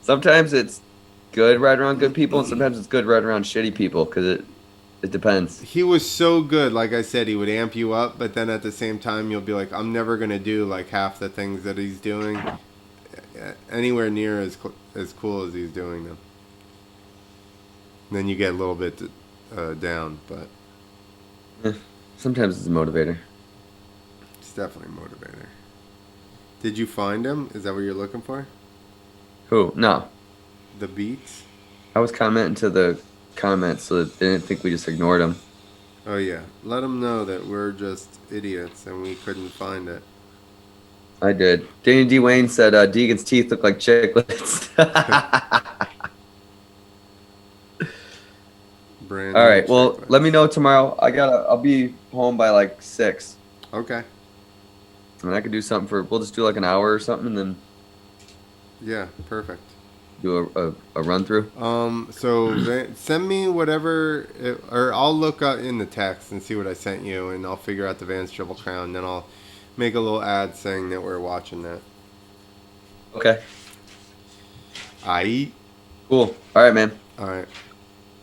Sometimes it's good riding around good people, and sometimes it's good riding around shitty people, because it depends. He was so good. Like I said, he would amp you up, but then at the same time, you'll be like, I'm never going to do like half the things that he's doing anywhere near as cool as he's doing them. And then you get a little bit down, but sometimes it's a motivator. It's definitely a motivator. Did you find him? Is that what you're looking for? Who? No. The beats? I was commenting to the comments so that they didn't think we just ignored them. Oh, yeah. Let them know that we're just idiots and we couldn't find it. I did. Danny D. Wayne said Deegan's teeth look like chiclets. All right. Well, let me know tomorrow. I'll be home by like 6. Okay. And I could do something we'll just do like an hour or something, and then yeah, perfect. Do a run through. So send me whatever, or I'll look in the text and see what I sent you, and I'll figure out the Vans Triple Crown, and then I'll make a little ad saying that we're watching that. Okay. Aight. Cool. All right, man. All right.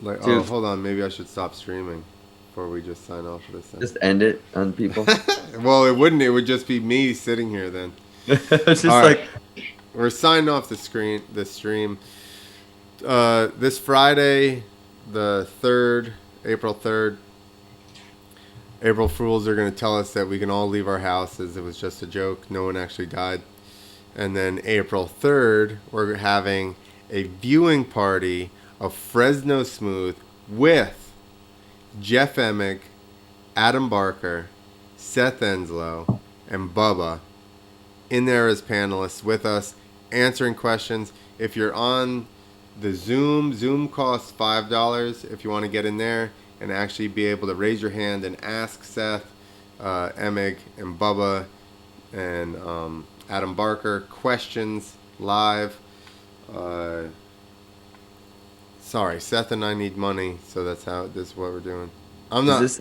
Like, oh, hold on. Maybe I should stop streaming before we just sign off for this thing. Just end it on people. Well, it wouldn't. It would just be me sitting here then. It's just all like... Right. We're signing off the stream. This Friday, the 3rd, April 3rd, April Fools are going to tell us that we can all leave our houses. It was just a joke. No one actually died. And then April 3rd, we're having a viewing party of Fresno Smooth with Jeff Emig, Adam Barker, Seth Enslow, and Bubba in there as panelists with us, answering questions. If you're on the Zoom costs $5 if you want to get in there and actually be able to raise your hand and ask Seth, Emig, and Bubba, and Adam Barker questions live. Sorry, Seth and I need money, so this is what we're doing. Is this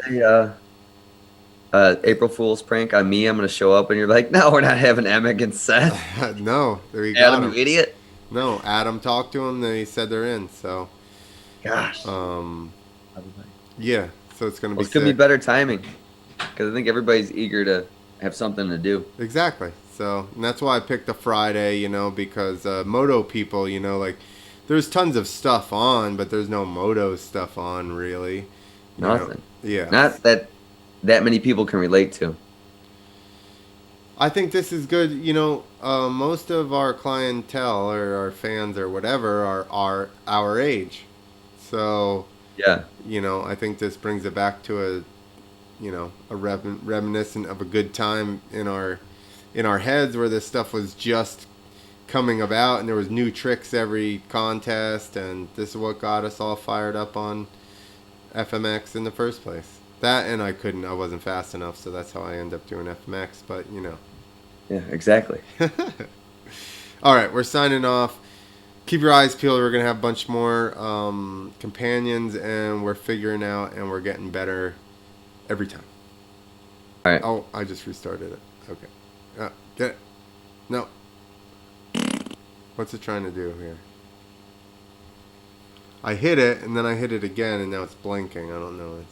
a April Fool's prank on me? I'm gonna show up and you're like, no, we're not having Emig and Seth. No, we got Adam, him. you idiot. No, Adam talked to him. They said they're in. So, Gosh. Yeah. So it's gonna be. It's gonna be better timing because I think everybody's eager to have something to do. Exactly. So, and that's why I picked a Friday. Because moto people, like, there's tons of stuff on, but there's no moto stuff on really. Nothing. Yeah. Not that many people can relate to. I think this is good. Most of our clientele or our fans or whatever are our age. So, yeah. I think this brings it back to a reminiscent of a good time in our heads where this stuff was just coming about and there was new tricks every contest, and this is what got us all fired up on FMX in the first place. That, and I wasn't fast enough, so that's how I end up doing FMX, but Yeah, exactly. All right, we're signing off. Keep your eyes peeled. We're going to have a bunch more companions, and we're figuring out, and we're getting better every time. All right. Oh, I just restarted it. Okay. Get it. No. What's it trying to do here? I hit it, and then I hit it again, and now it's blinking. I don't know.